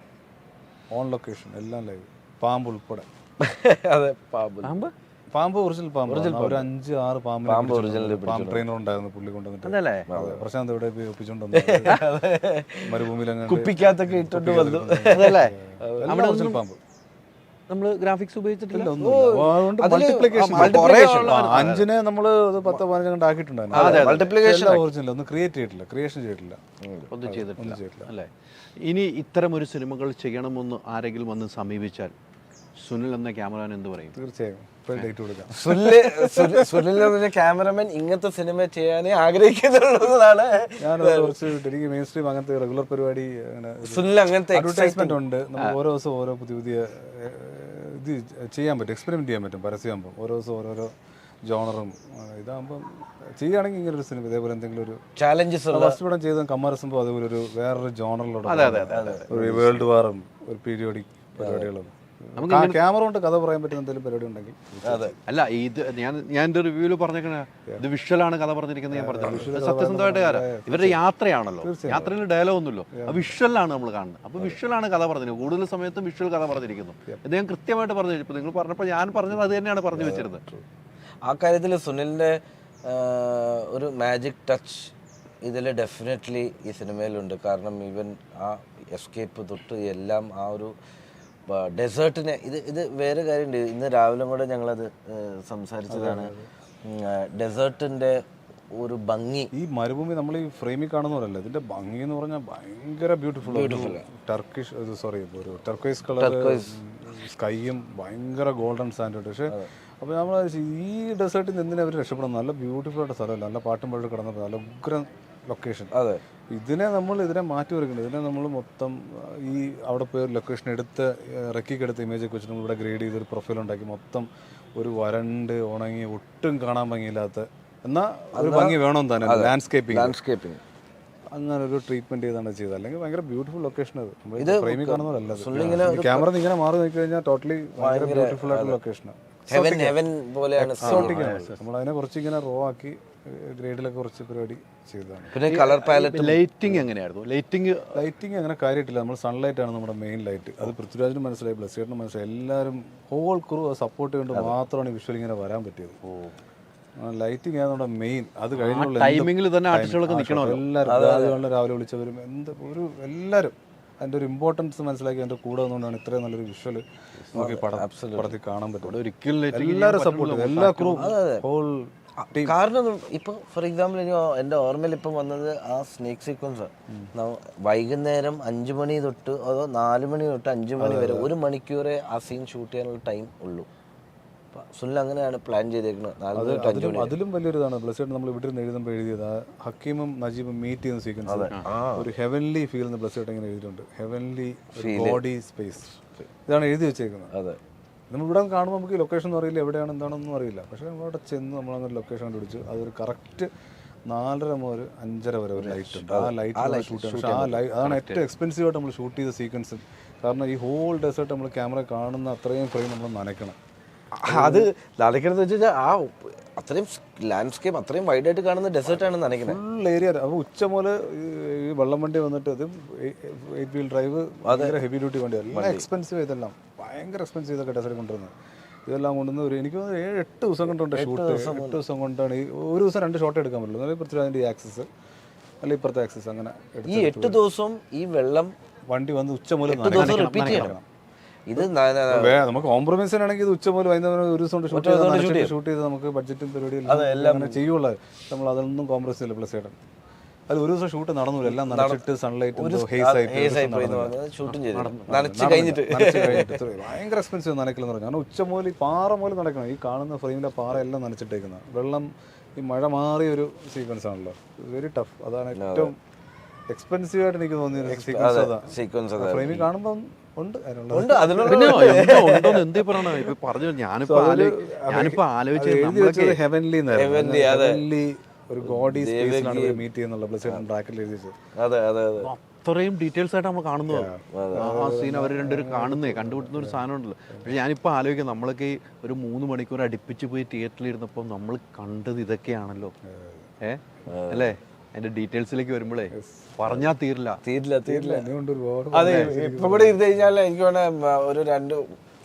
ഓൺ ലൊക്കേഷൻ എല്ലാം ലൈവ്. പാമ്പ് ഉൾപ്പെടെ. പാമ്പ് ഒറിജിനൽ പാമ്പ്. ഒരു 5-6 പാമ്പ് ട്രെയിനർ ഉണ്ടായിരുന്നു പുള്ളി കൊണ്ടുവന്നിട്ട്. പ്രശാന്ത് ഇവിടെ ഒപ്പിച്ചോണ്ട് മരുഭൂമിയിൽ കുപ്പിക്കകത്തൊക്കെ ഇട്ടോണ്ട് വന്നു. പാമ്പ് നമ്മള് ഗ്രാഫിക്സ് ഉപയോഗിച്ചിട്ടില്ല. 5-നെ നമ്മള് 10-15 കണ്ട് ആക്കിയിട്ടുണ്ടായിരുന്നു. ഒറിജിനൽ ഒന്നും ക്രിയേഷൻ ചെയ്തിട്ടില്ല. ഒന്നും ചെയ്തിട്ടില്ല അല്ലേ? ഇനി ഇത്തരം ഒരു സിനിമകൾ ചെയ്യണമെന്ന് ആരെങ്കിലും വന്ന് സമീപിച്ചാൽ സുനിൽ എന്ന ക്യാമറമാൻ എന്ത് പറയും? തീർച്ചയായും സുനിൽ ക്യാമറമാൻ ഇങ്ങനത്തെ സിനിമ ചെയ്യാനേ ആഗ്രഹിക്കുന്നുള്ളതാണ്. എനിക്ക് മെയിൻ സ്ട്രീം അങ്ങനത്തെ റെഗുലർ പരിപാടി സുനിൽ അങ്ങനത്തെ അഡ്വർടൈസ്മെന്റ് ഉണ്ട്. നമുക്ക് ഓരോ ദിവസം ഓരോ പുതിയ ഇത് ചെയ്യാൻ പറ്റും, എക്സ്പെരിമെന്റ് ചെയ്യാൻ പറ്റും. പരസ്യമാകുമ്പോൾ ഓരോ ദിവസം ഓരോരോ ജോണറും ഇതാകുമ്പോൾ ചെയ്യുകയാണെങ്കിൽ ഇങ്ങനെ ഒരു സിനിമ ഇതേപോലെ എന്തെങ്കിലും ഒരു ചാലഞ്ചസ് ഫസ്റ്റ് പടം ചെയ്ത കമ്മാരസുമ്പോൾ അതേപോലെ ഒരു വേറൊരു ജോണറിലൂടെ ഒരു വേൾഡ് വാറും ഒരു പീരിയോഡിക് പരിപാടികളും ക്യാമറ കൊണ്ട് കഥ പറയാൻ പറ്റുന്ന എന്തെങ്കിലും പരിപാടി ഉണ്ടെങ്കിൽ. അല്ല ഇത് ഞാൻ എന്റെ റിവ്യൂവിൽ പറഞ്ഞേക്കണ ഇത് വിഷ്വലാണ് കഥ പറഞ്ഞിരിക്കുന്നത്. ഞാൻ പറഞ്ഞു സത്യസന്ധമായിട്ട് കാര്യം ഇവരുടെ യാത്രയാണല്ലോ, യാത്രയിൽ ഡയലോഗ് ഒന്നുമില്ലോ, വിഷ്വലാണ് നമ്മൾ കാണുന്നത്. അപ്പൊ വിഷ്വലാണ് കഥ പറഞ്ഞിരിക്കുന്നത്. കൂടുതൽ സമയത്തും വിഷ്വൽ കഥ പറഞ്ഞിരിക്കുന്നു. ഇത് ഞാൻ കൃത്യമായിട്ട് പറഞ്ഞു. ഇപ്പൊ നിങ്ങൾ പറഞ്ഞപ്പോൾ ഞാൻ പറഞ്ഞത് അത് തന്നെയാണ് പറഞ്ഞു വെച്ചിരുന്നത്. ആ കാര്യത്തിൽ സുനിലിന്റെ ഒരു മാജിക് ടച്ച് ഇതിൽ ഡെഫിനറ്റ്ലി ഈ സിനിമയിലുണ്ട്. കാരണം ഈവൻ ആ എസ്കേപ്പ് തൊട്ട് എല്ലാം ആ ഒരു ഡെസേർട്ടിനെ ഇത് വേറെ കാര്യമുണ്ട്. ഇന്ന് രാവിലെ കൂടെ ഞങ്ങളത് സംസാരിച്ചതാണ്. ഡെസേർട്ടിന്റെ ഒരു ഭംഗി ഈ മരുഭൂമി നമ്മൾ ഈ ഫ്രെയിമിൽ കാണുന്നവരല്ല, ഇതിന്റെ ഭംഗി എന്ന് പറഞ്ഞാൽ ഭയങ്കര ബ്യൂട്ടിഫുൾ. ടർക്കിഷ് ഒരു ടർക്കോയ്സ് കളർ സ്കൈയും ഭയങ്കര ഗോൾഡൻ സാൻഡ്. പക്ഷേ അപ്പോൾ നമ്മൾ ഈ ഡെസേർട്ടിൽ നിന്ന് എന്തിനാ അവർ രക്ഷപ്പെടുന്നത്? നല്ല ബ്യൂട്ടിഫുൾ ആയിട്ട് സ്ഥലമല്ല, നല്ല പാട്ടും പാട്ട് കിടന്നത്, നല്ല ഉഗ്രൻ ലൊക്കേഷൻ. ഇതിനെ മാറ്റി വരയ്ക്കുന്നത്. ഇതിനെ നമ്മൾ മൊത്തം ഈ അവിടെ പോയി ലൊക്കേഷൻ എടുത്ത് റെക്കിക്കെടുത്ത് ഇമേജൊക്കെ വെച്ചിട്ട് നമ്മളിവിടെ ഗ്രേഡ് ചെയ്തൊരു പ്രൊഫൈൽ ഉണ്ടാക്കി മൊത്തം ഒരു വരണ്ട് ഉണങ്ങി ഒട്ടും കാണാൻ ഭംഗിയില്ലാത്ത എന്നാൽ ഒരു ഭംഗി വേണമെന്ന് തന്നെ ലാൻഡ്സ്കേപ്പിംഗ് അങ്ങനെ ഒരു ട്രീറ്റ്മെന്റ് ചെയ്താണ് ചെയ്തത്. അല്ലെങ്കിൽ ഭയങ്കര ബ്യൂട്ടിഫുൾ ലൊക്കേഷൻ അത്. നമ്മൾ ഫ്രെയിമിൽ കാണുന്നതല്ല. ക്യാമറ ഇങ്ങനെ മാറി നോക്കി കഴിഞ്ഞാൽ ടോട്ടലി ഭയങ്കര ബ്യൂട്ടിഫുൾ ആയിട്ടുള്ള ലൊക്കേഷനാണ്. ഹെവൻ പോലെയാണ്. നമ്മൾ അതിനെ കുറച്ച് ഇങ്ങനെ റോ ആക്കി ഗ്രേഡിലൊക്കെ കുറച്ച് പരിപാടി ചെയ്തതാണ്. പിന്നെ കളർ പാലറ്റ് ലൈറ്റിംഗ് എങ്ങനെയായിരുന്നു? ലൈറ്റിംഗ് അങ്ങനെ കാര്യമായിട്ടില്ല. നമ്മൾ സൺലൈറ്റ് ആണ് നമ്മുടെ മെയിൻ ലൈറ്റ്. അത് പൃഥ്വിരാജിനും മനസ്സിലായി, ബ്ലസ്സേട്ടനും മനസ്സിലായി, എല്ലാവരും ഹോൾ ക്രൂ സപ്പോർട്ട് ചെയ്തുകൊണ്ട് മാത്രമാണ് വിഷ്വൽ ഇങ്ങനെ വരാൻ പറ്റിയത്. ലൈറ്റിംഗ് ആണ് നമ്മുടെ മെയിൻ. അത് കഴിഞ്ഞുള്ള ടൈമിങ്ങിൽ തന്നെ ആർട്ടിസ്റ്റുകളൊക്കെ നിൽക്കണമല്ലോ. എല്ലാവരും രാവിലെ വിളിച്ചവരും എല്ലാവരും അതിൻ്റെ ഒരു ഇമ്പോർട്ടൻസ് മനസ്സിലാക്കി അതിൻ്റെ കൂടെ നിന്നുകൊണ്ടാണ് ഇത്രയും നല്ലൊരു വിഷ്വൽ നമുക്ക് ഈ പടത്തിൽ കാണാൻ പറ്റും. ഒരിക്കലും എല്ലാവരും സപ്പോർട്ട് ചെയ്തു, എല്ലാ ക്രൂ ഹോൾ. കാരണം ഇപ്പൊ ഫോർ എക്സാമ്പിൾ എൻ്റെ ഓർമ്മയിൽ ഇപ്പം വന്നത് ആ സ്നേക്ക് സീക്വൻസ്. വൈകുന്നേരം 5 മണി തൊട്ട് അതോ 4 മണി തൊട്ട് 5 മണി വരെ 1 മണിക്കൂറേ ആ സീൻ ഷൂട്ട് ചെയ്യാനുള്ള ടൈം ഉള്ളൂ. സുനിൽ അങ്ങനെയാണ് പ്ലാൻ ചെയ്തേക്കുന്നത്. അതിലും വലിയൊരിതാണ് ബ്ലസ്സേട്ടൻ നമ്മൾ ഇവിടെ നിന്ന് എഴുതുമ്പോൾ എഴുതിയത്. ഹക്കീമും നജീബും മീറ്റ് ചെയ്യുന്ന സീക്വൻസ് ഒരു ഹെവൻലി ഫീൽ എന്ന് ബ്ലസ്സേട്ടൻ ഇങ്ങനെ എഴുതിയിട്ടുണ്ട്. ഹെവൻലി ബോഡി സ്പേസ് ഇതാണ് എഴുതി വെച്ചേക്കുന്നത്. അതെ, നമ്മൾ ഇവിടെ കാണുമ്പോൾ നമുക്ക് ലൊക്കേഷൻ ഒന്നും അറിയില്ല, എവിടെയാണ് എന്താണെന്നൊന്നും അറിയില്ല. പക്ഷേ നമ്മളവിടെ ചെന്ന് നമ്മളങ്ങനെ ലൊക്കേഷൻ കണ്ടുപിടിച്ചു. അതൊരു കറക്റ്റ് 4:30 മുതൽ 5:30 വരെ ഒരു ലൈറ്റ് ഉണ്ട്. ആ ലൈറ്റ് ഷൂട്ട് ചെയ്യണം. പക്ഷേ അതാണ് ഏറ്റവും എക്സ്പെൻസീവ് ആയിട്ട് നമ്മൾ ഷൂട്ട് ചെയ്ത സീക്വൻസ്. കാരണം ഈ ഹോൾ ഡെസേർട്ട് നമ്മൾ ക്യാമറ കാണുന്ന അത്രയും ഫ്രെയിം നമ്മൾ നനയ്ക്കണം. അത് നനയ്ക്കണമെന്ന് വെച്ചാൽ ആ അത്രയും ലാൻഡ്സ്കേപ്പ് അത്രയും വൈഡായിട്ട് കാണുന്ന ഡെസേർട്ടാണ് നനയ്ക്കുന്നത്. Full area. അപ്പോൾ ഉച്ച മുതൽ ഈ വെള്ളം വണ്ടി വന്നിട്ട് അത് 8 വീൽ ഡ്രൈവ് ഭയങ്കര ഹെവി ഡ്യൂട്ടി വണ്ടി, എല്ലാം എക്സ്പെൻസീവ്. ഇതെല്ലാം ഭയങ്കര എക്സ്പെൻസീവ് ഇതൊക്കെ ഡെസേർട്ട് കൊണ്ടുവരുന്നത്. ഇതെല്ലാം കൊണ്ടുവന്ന് എനിക്ക് 7-8 ദിവസം കൊണ്ടുണ്ട് ഷൂട്ട്. 8 ദിവസം കൊണ്ടാണ് ഈ ഒരു ദിവസം 2 ഷോട്ട് എടുക്കാൻ പറ്റുള്ളൂ. അതായത് പൃഥ്വിരാജിൻ്റെ ഈ ആക്സസ് അല്ല ഇപ്പുറത്തെ ആക്സസ് അങ്ങനെ. ഈ 8 ദിവസം ഈ വെള്ളം വണ്ടി വന്ന് ഉച്ച മുതൽ റിപ്പീറ്റ് ചെയ്യണം. ഇത് നമുക്ക് കോംപ്രമൈസ് ആണെങ്കിൽ ഇത് ഉച്ച മുതൽ വൈകുന്നേരം ഒരു ദിവസം ഷൂട്ട് ചെയ്ത് നമുക്ക് ബഡ്ജറ്റും പരിപാടിയും ചെയ്യുള്ളൂ. നമ്മൾ അതൊന്നും കോംപ്രമൈസ് ചെയ്യില്ല. പ്ലസ് ചേട്ടൻ അത് ഒരു ദിവസം ഷൂട്ട് നടന്നു, എല്ലാം നനച്ചിട്ട് സൺലൈറ്റ് ഭയങ്കര എക്സ്പെൻസീവ് നനയ്ക്കലെന്ന് പറഞ്ഞു. കാരണം ഉച്ച മുതൽ ഈ പാറ മുതൽ നടക്കണം. ഈ കാണുന്ന ഫ്രെയിമിലെ പാറ എല്ലാം നനച്ചിട്ടേക്കുന്നത്. വെള്ളം ഈ മഴ മാറിയ ഒരു സീക്വൻസ് ആണല്ലോ, വെരി ടഫ്. അതാണ് ഏറ്റവും എക്സ്പെൻസീവ് ആയിട്ട് എനിക്ക് തോന്നിയ സീക്വൻസ്. ഫ്രെയിമിൽ കാണുമ്പോൾ എന്തേ പറയണ ഇപ്പൊ പറഞ്ഞു. ഞാനിപ്പോ ആലോചിച്ചത് ഹെവൻലി ഒരു ഗോഡി സ്പേസിലാണ് മീറ്റ് ചെയ്യുന്നുള്ള ബ്ലസ്സേട്ടൻ ബ്രാക്കറ്റിൽ എഴുതി വെച്ചത്. അത്രയും ഡീറ്റെയിൽസ് ആയിട്ട് നമ്മൾ കാണുന്നത്. ആ സീൻ അവർ രണ്ടുപേരും കണ്ടുപിടുന്ന ഒരു സാധനം ഉണ്ടല്ലോ. പക്ഷെ ഞാനിപ്പോൾ ആലോചിക്കാം, നമ്മളൊക്കെ ഈ ഒരു 3 മണിക്കൂർ അടുപ്പിച്ച് പോയി തിയേറ്ററിൽ ഇരുന്നപ്പോൾ നമ്മൾ കണ്ടത് ഇതൊക്കെയാണല്ലോ. അല്ലേ? അതിന്റെ ഡീറ്റെയിൽസിലേക്ക് വരുമ്പോഴേ പറഞ്ഞാൽ തീരില്ല. അതെ, ഇപ്പൊ കൂടെ ഇരുന്ന് കഴിഞ്ഞാൽ എനിക്ക് ഒരു 2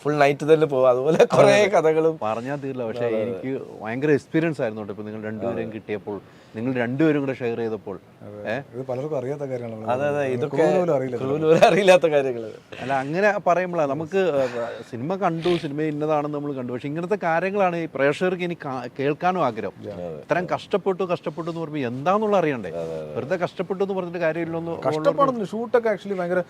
ഫുൾ നൈറ്റ് തന്നെ പോകും. അതുപോലെ കുറെ കഥകളും പറഞ്ഞാൽ തീരില്ല. പക്ഷെ എനിക്ക് ഭയങ്കര എക്സ്പീരിയൻസ് ആയിരുന്നു കേട്ടോ. ഇപ്പൊ നിങ്ങൾ രണ്ടുപേരും കിട്ടിയപ്പോൾ, നിങ്ങൾ രണ്ടുപേരും കൂടെ ഷെയർ ചെയ്തപ്പോൾ പലർക്കും അറിയാത്ത കാര്യങ്ങളാണ്. അതെ അതെ, ഇതൊക്കെ അറിയില്ലാത്ത കാര്യങ്ങൾ. അല്ല, അങ്ങനെ പറയുമ്പോഴാണ് നമുക്ക് സിനിമ കണ്ടു, സിനിമ ഇന്നതാണെന്ന് നമ്മൾ കണ്ടു. പക്ഷെ ഇങ്ങനത്തെ കാര്യങ്ങളാണ് ഈ പ്രേക്ഷകർക്ക് ഇനി കേൾക്കാനും ആഗ്രഹം. ഇത്രയും കഷ്ടപ്പെട്ടു എന്ന് പറയുമ്പോൾ എന്താന്നുള്ള അറിയണ്ടേ. വെറുതെ കഷ്ടപ്പെട്ടു എന്ന് പറഞ്ഞിട്ട് കാര്യമില്ലെന്ന്. കഷ്ടപ്പാടുന്നു ഷൂട്ടൊക്കെ ആക്ച്വലി ഭയങ്കര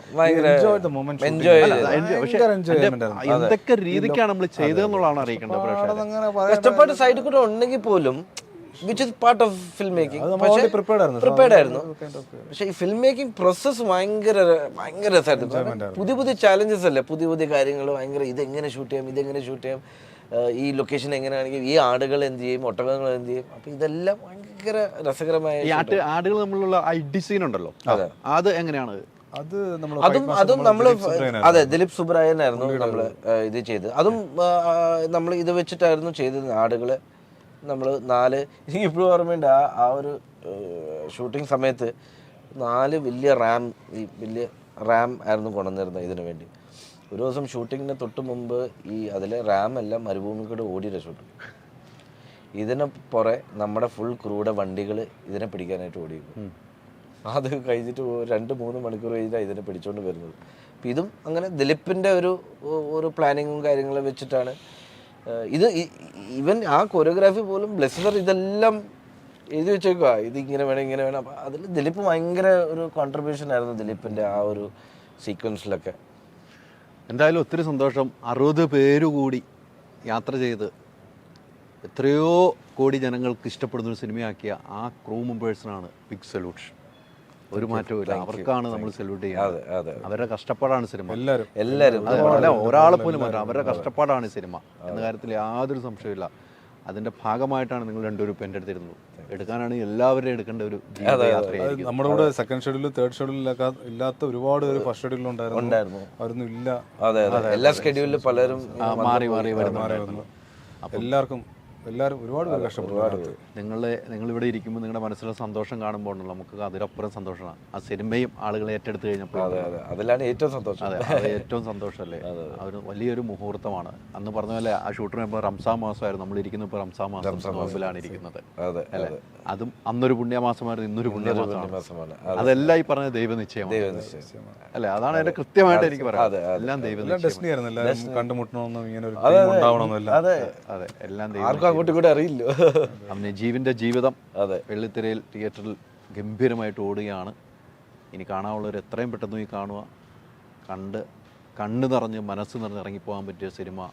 എന്തൊക്കെ രീതിക്കാണ് നമ്മൾ ചെയ്തതെന്നുള്ളതാണ് അറിയിക്കേണ്ടത്. പ്രേക്ഷകർ കഷ്ടപ്പാട് സൈഡിൽ കൂടെ ഉണ്ടെങ്കിൽ പോലും which is part of filmmaking. Prepared ആയിരുന്നു. പക്ഷെ ഈ ഫിലിം മേക്കിംഗ് പ്രോസസ് ഭയങ്കര രസമായിരുന്നു. പുതിയ ചാലഞ്ചസ് അല്ലേ, പുതിയ കാര്യങ്ങൾ ഭയങ്കര. ഇതെങ്ങനെ ഷൂട്ട് ചെയ്യാം, ഈ ലൊക്കേഷൻ എങ്ങനെയാണെങ്കിൽ ഈ ആടുകൾ എന്ത് ചെയ്യും, ഒട്ടകങ്ങൾ എന്ത് ചെയ്യും. അപ്പൊ ഇതെല്ലാം ഭയങ്കര രസകരമായ. ഈ ആടുകൾ തമ്മിലുള്ള ഡിസൈൻ ഉണ്ടല്ലോ, അത് എങ്ങനെയാണ്? അതും നമ്മള് അതെ ദിലീപ് സുബ്രായനായിരുന്നു നമ്മള് ഇത് ചെയ്തത്. അതും നമ്മൾ ഇത് വെച്ചിട്ടായിരുന്നു ചെയ്തത്. ആടുകള് നമ്മൾ 4 എനിക്ക് ഇപ്പോഴും ഓർമ്മയുണ്ട്. ആ ഒരു ഷൂട്ടിംഗ് സമയത്ത് 4 വലിയ റാം ആയിരുന്നു കൊണ്ടുവന്നിരുന്നത് ഇതിനു വേണ്ടി. ഒരു ദിവസം ഷൂട്ടിങ്ങിന് തൊട്ട് മുമ്പ് അതിലെ റാം എല്ലാം മരുഭൂമി കൂടെ ഓടിയ ഷൂട്ട്. ഇതിന് പുറേ നമ്മുടെ ഫുൾ ക്രൂയുടെ വണ്ടികൾ ഇതിനെ പിടിക്കാനായിട്ട് ഓടിയിരുന്നു. അത് കഴിഞ്ഞിട്ട് 2-3 മണിക്കൂർ കഴിഞ്ഞാൽ ഇതിനെ പിടിച്ചോണ്ട് വരുന്നത്. അപ്പം ഇതും അങ്ങനെ ദിലീപിൻ്റെ ഒരു പ്ലാനിങ്ങും കാര്യങ്ങളും വെച്ചിട്ടാണ് ഇത്. ഈവൻ ആ കൊറിയോഗ്രാഫി പോലും ബ്ലെസ്സർ ഇതെല്ലാം എഴുതി വെച്ചേക്കുക. ഇത് ഇങ്ങനെ വേണം. അപ്പം അതിൽ ദിലീപ് ഭയങ്കര ഒരു കോൺട്രിബ്യൂഷൻ ആയിരുന്നു ദിലീപിൻ്റെ ആ ഒരു സീക്വൻസിലൊക്കെ. എന്തായാലും ഒത്തിരി സന്തോഷം. 60 പേര് കൂടി യാത്ര ചെയ്ത് എത്രയോ കോടി ജനങ്ങൾക്ക് ഇഷ്ടപ്പെടുന്നൊരു സിനിമയാക്കിയ ആ ക്രൂ മെമ്പേഴ്സിനാണ് ബിഗ് സല്യൂട്ട്. ഒരു മാറ്റവും ഇല്ല. അവർക്കാണ് നമ്മൾ സല്യൂട്ട് ചെയ്യുന്നത്. അവരുടെ കഷ്ടപ്പാടാണ് സിനിമ. എല്ലാവരും അല്ല, ഒരാളെ പോലും മാറ്റാം. അവരുടെ കഷ്ടപ്പാടാണ് സിനിമ എന്ന കാര്യത്തിൽ യാതൊരു സംശയമില്ല. അതിൻ്റെ ഭാഗമായിട്ടാണ് നിങ്ങൾ രണ്ടുപേരും ഇപ്പം എൻ്റെ അടുത്തിരുന്നത്. എടുക്കാനാണെങ്കിൽ എല്ലാവരും എടുക്കേണ്ട ഒരു ജീവിതയാത്രയായിരിക്കും. നമ്മുടെ കൂടെ സെക്കൻഡ് ഷെഡ്യൂൾ തേർഡ് ഷെഡ്യൂൾ ഇല്ലാത്ത ഒരുപാട് പേര് ഫസ്റ്റ് ഷെഡ്യൂളിൽ ഉണ്ടായിരുന്നു. അവരൊന്നും ഇല്ല. അതെ എല്ലാ സ്കെഡ്യൂളിലും പലരും മാറി വരുന്നു. എല്ലാവരും ഒരുപാട് പേര് കഷ്ടപ്പെട്ടു. നിങ്ങളിവിടെ ഇരിക്കുമ്പോൾ നിങ്ങളുടെ മനസ്സിലെ സന്തോഷം കാണുമ്പോൾ നമുക്ക് അതിലപ്പുറം സന്തോഷമാണ്. ആ സിനിമയും ആളുകളെ ഏറ്റെടുത്ത് കഴിഞ്ഞപ്പോൾ അതിലാണ് ഏറ്റവും സന്തോഷം. അതെ, അത് ഏറ്റവും സന്തോഷമല്ലേ. ഒരു വലിയൊരു മുഹൂർത്തമാണ്. അന്ന് പറഞ്ഞ പോലെ ആ ഷൂട്ടിന് ഇപ്പോൾ റംസാൻ മാസമായിരുന്നു. നമ്മളിരിക്കുന്ന ഇപ്പോൾ റംസാൻ മാസം നോമ്പിലാണ് ഇരിക്കുന്നത് അല്ലേ. അതും അന്നൊരു പുണ്യമാസമായിരുന്നു, ഇന്നൊരു പുണ്യമാസമാണ്. അതെല്ലാം ഈ പറഞ്ഞ ദൈവനിശ്ചയമാണ് അല്ലേ. അതാണ് അതിന്റെ കൃത്യമായിട്ട് എനിക്ക് പറയാം. എല്ലാം ദൈവനിശ്ചയം. എല്ലാവരും കണ്ടുമുട്ടണമെന്നും ഇങ്ങനെ ഒരു ഉണ്ടാവണമെന്നില്ല. അതെ, എല്ലാം ആർക്കും അങ്ങോട്ടും കൂടെ അറിയില്ല. ജീവന്റെ ജീവിതം വെള്ളിത്തിരയിൽ തിയേറ്ററിൽ ഗംഭീരമായിട്ട് ഓടുകയാണ്. ഇനി കാണാനുള്ളവർ എത്രയും പെട്ടെന്ന് ഈ കാണുക. കണ്ണ് നിറഞ്ഞ് മനസ്സ് നിറഞ്ഞ് ഇറങ്ങിപ്പോകാൻ പറ്റിയ സിനിമ.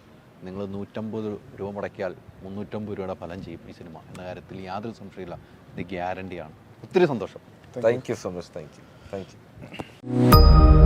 നിങ്ങൾ 150 രൂപ മുടക്കിയാൽ 350 രൂപയുടെ ഫലം ചെയ്യും ഈ സിനിമ എന്ന കാര്യത്തിൽ യാതൊരു സംശയമില്ല. ഇത് ഗ്യാരണ്ടിയാണ്. ഒത്തിരി സന്തോഷം. Thank you so much. Thank you.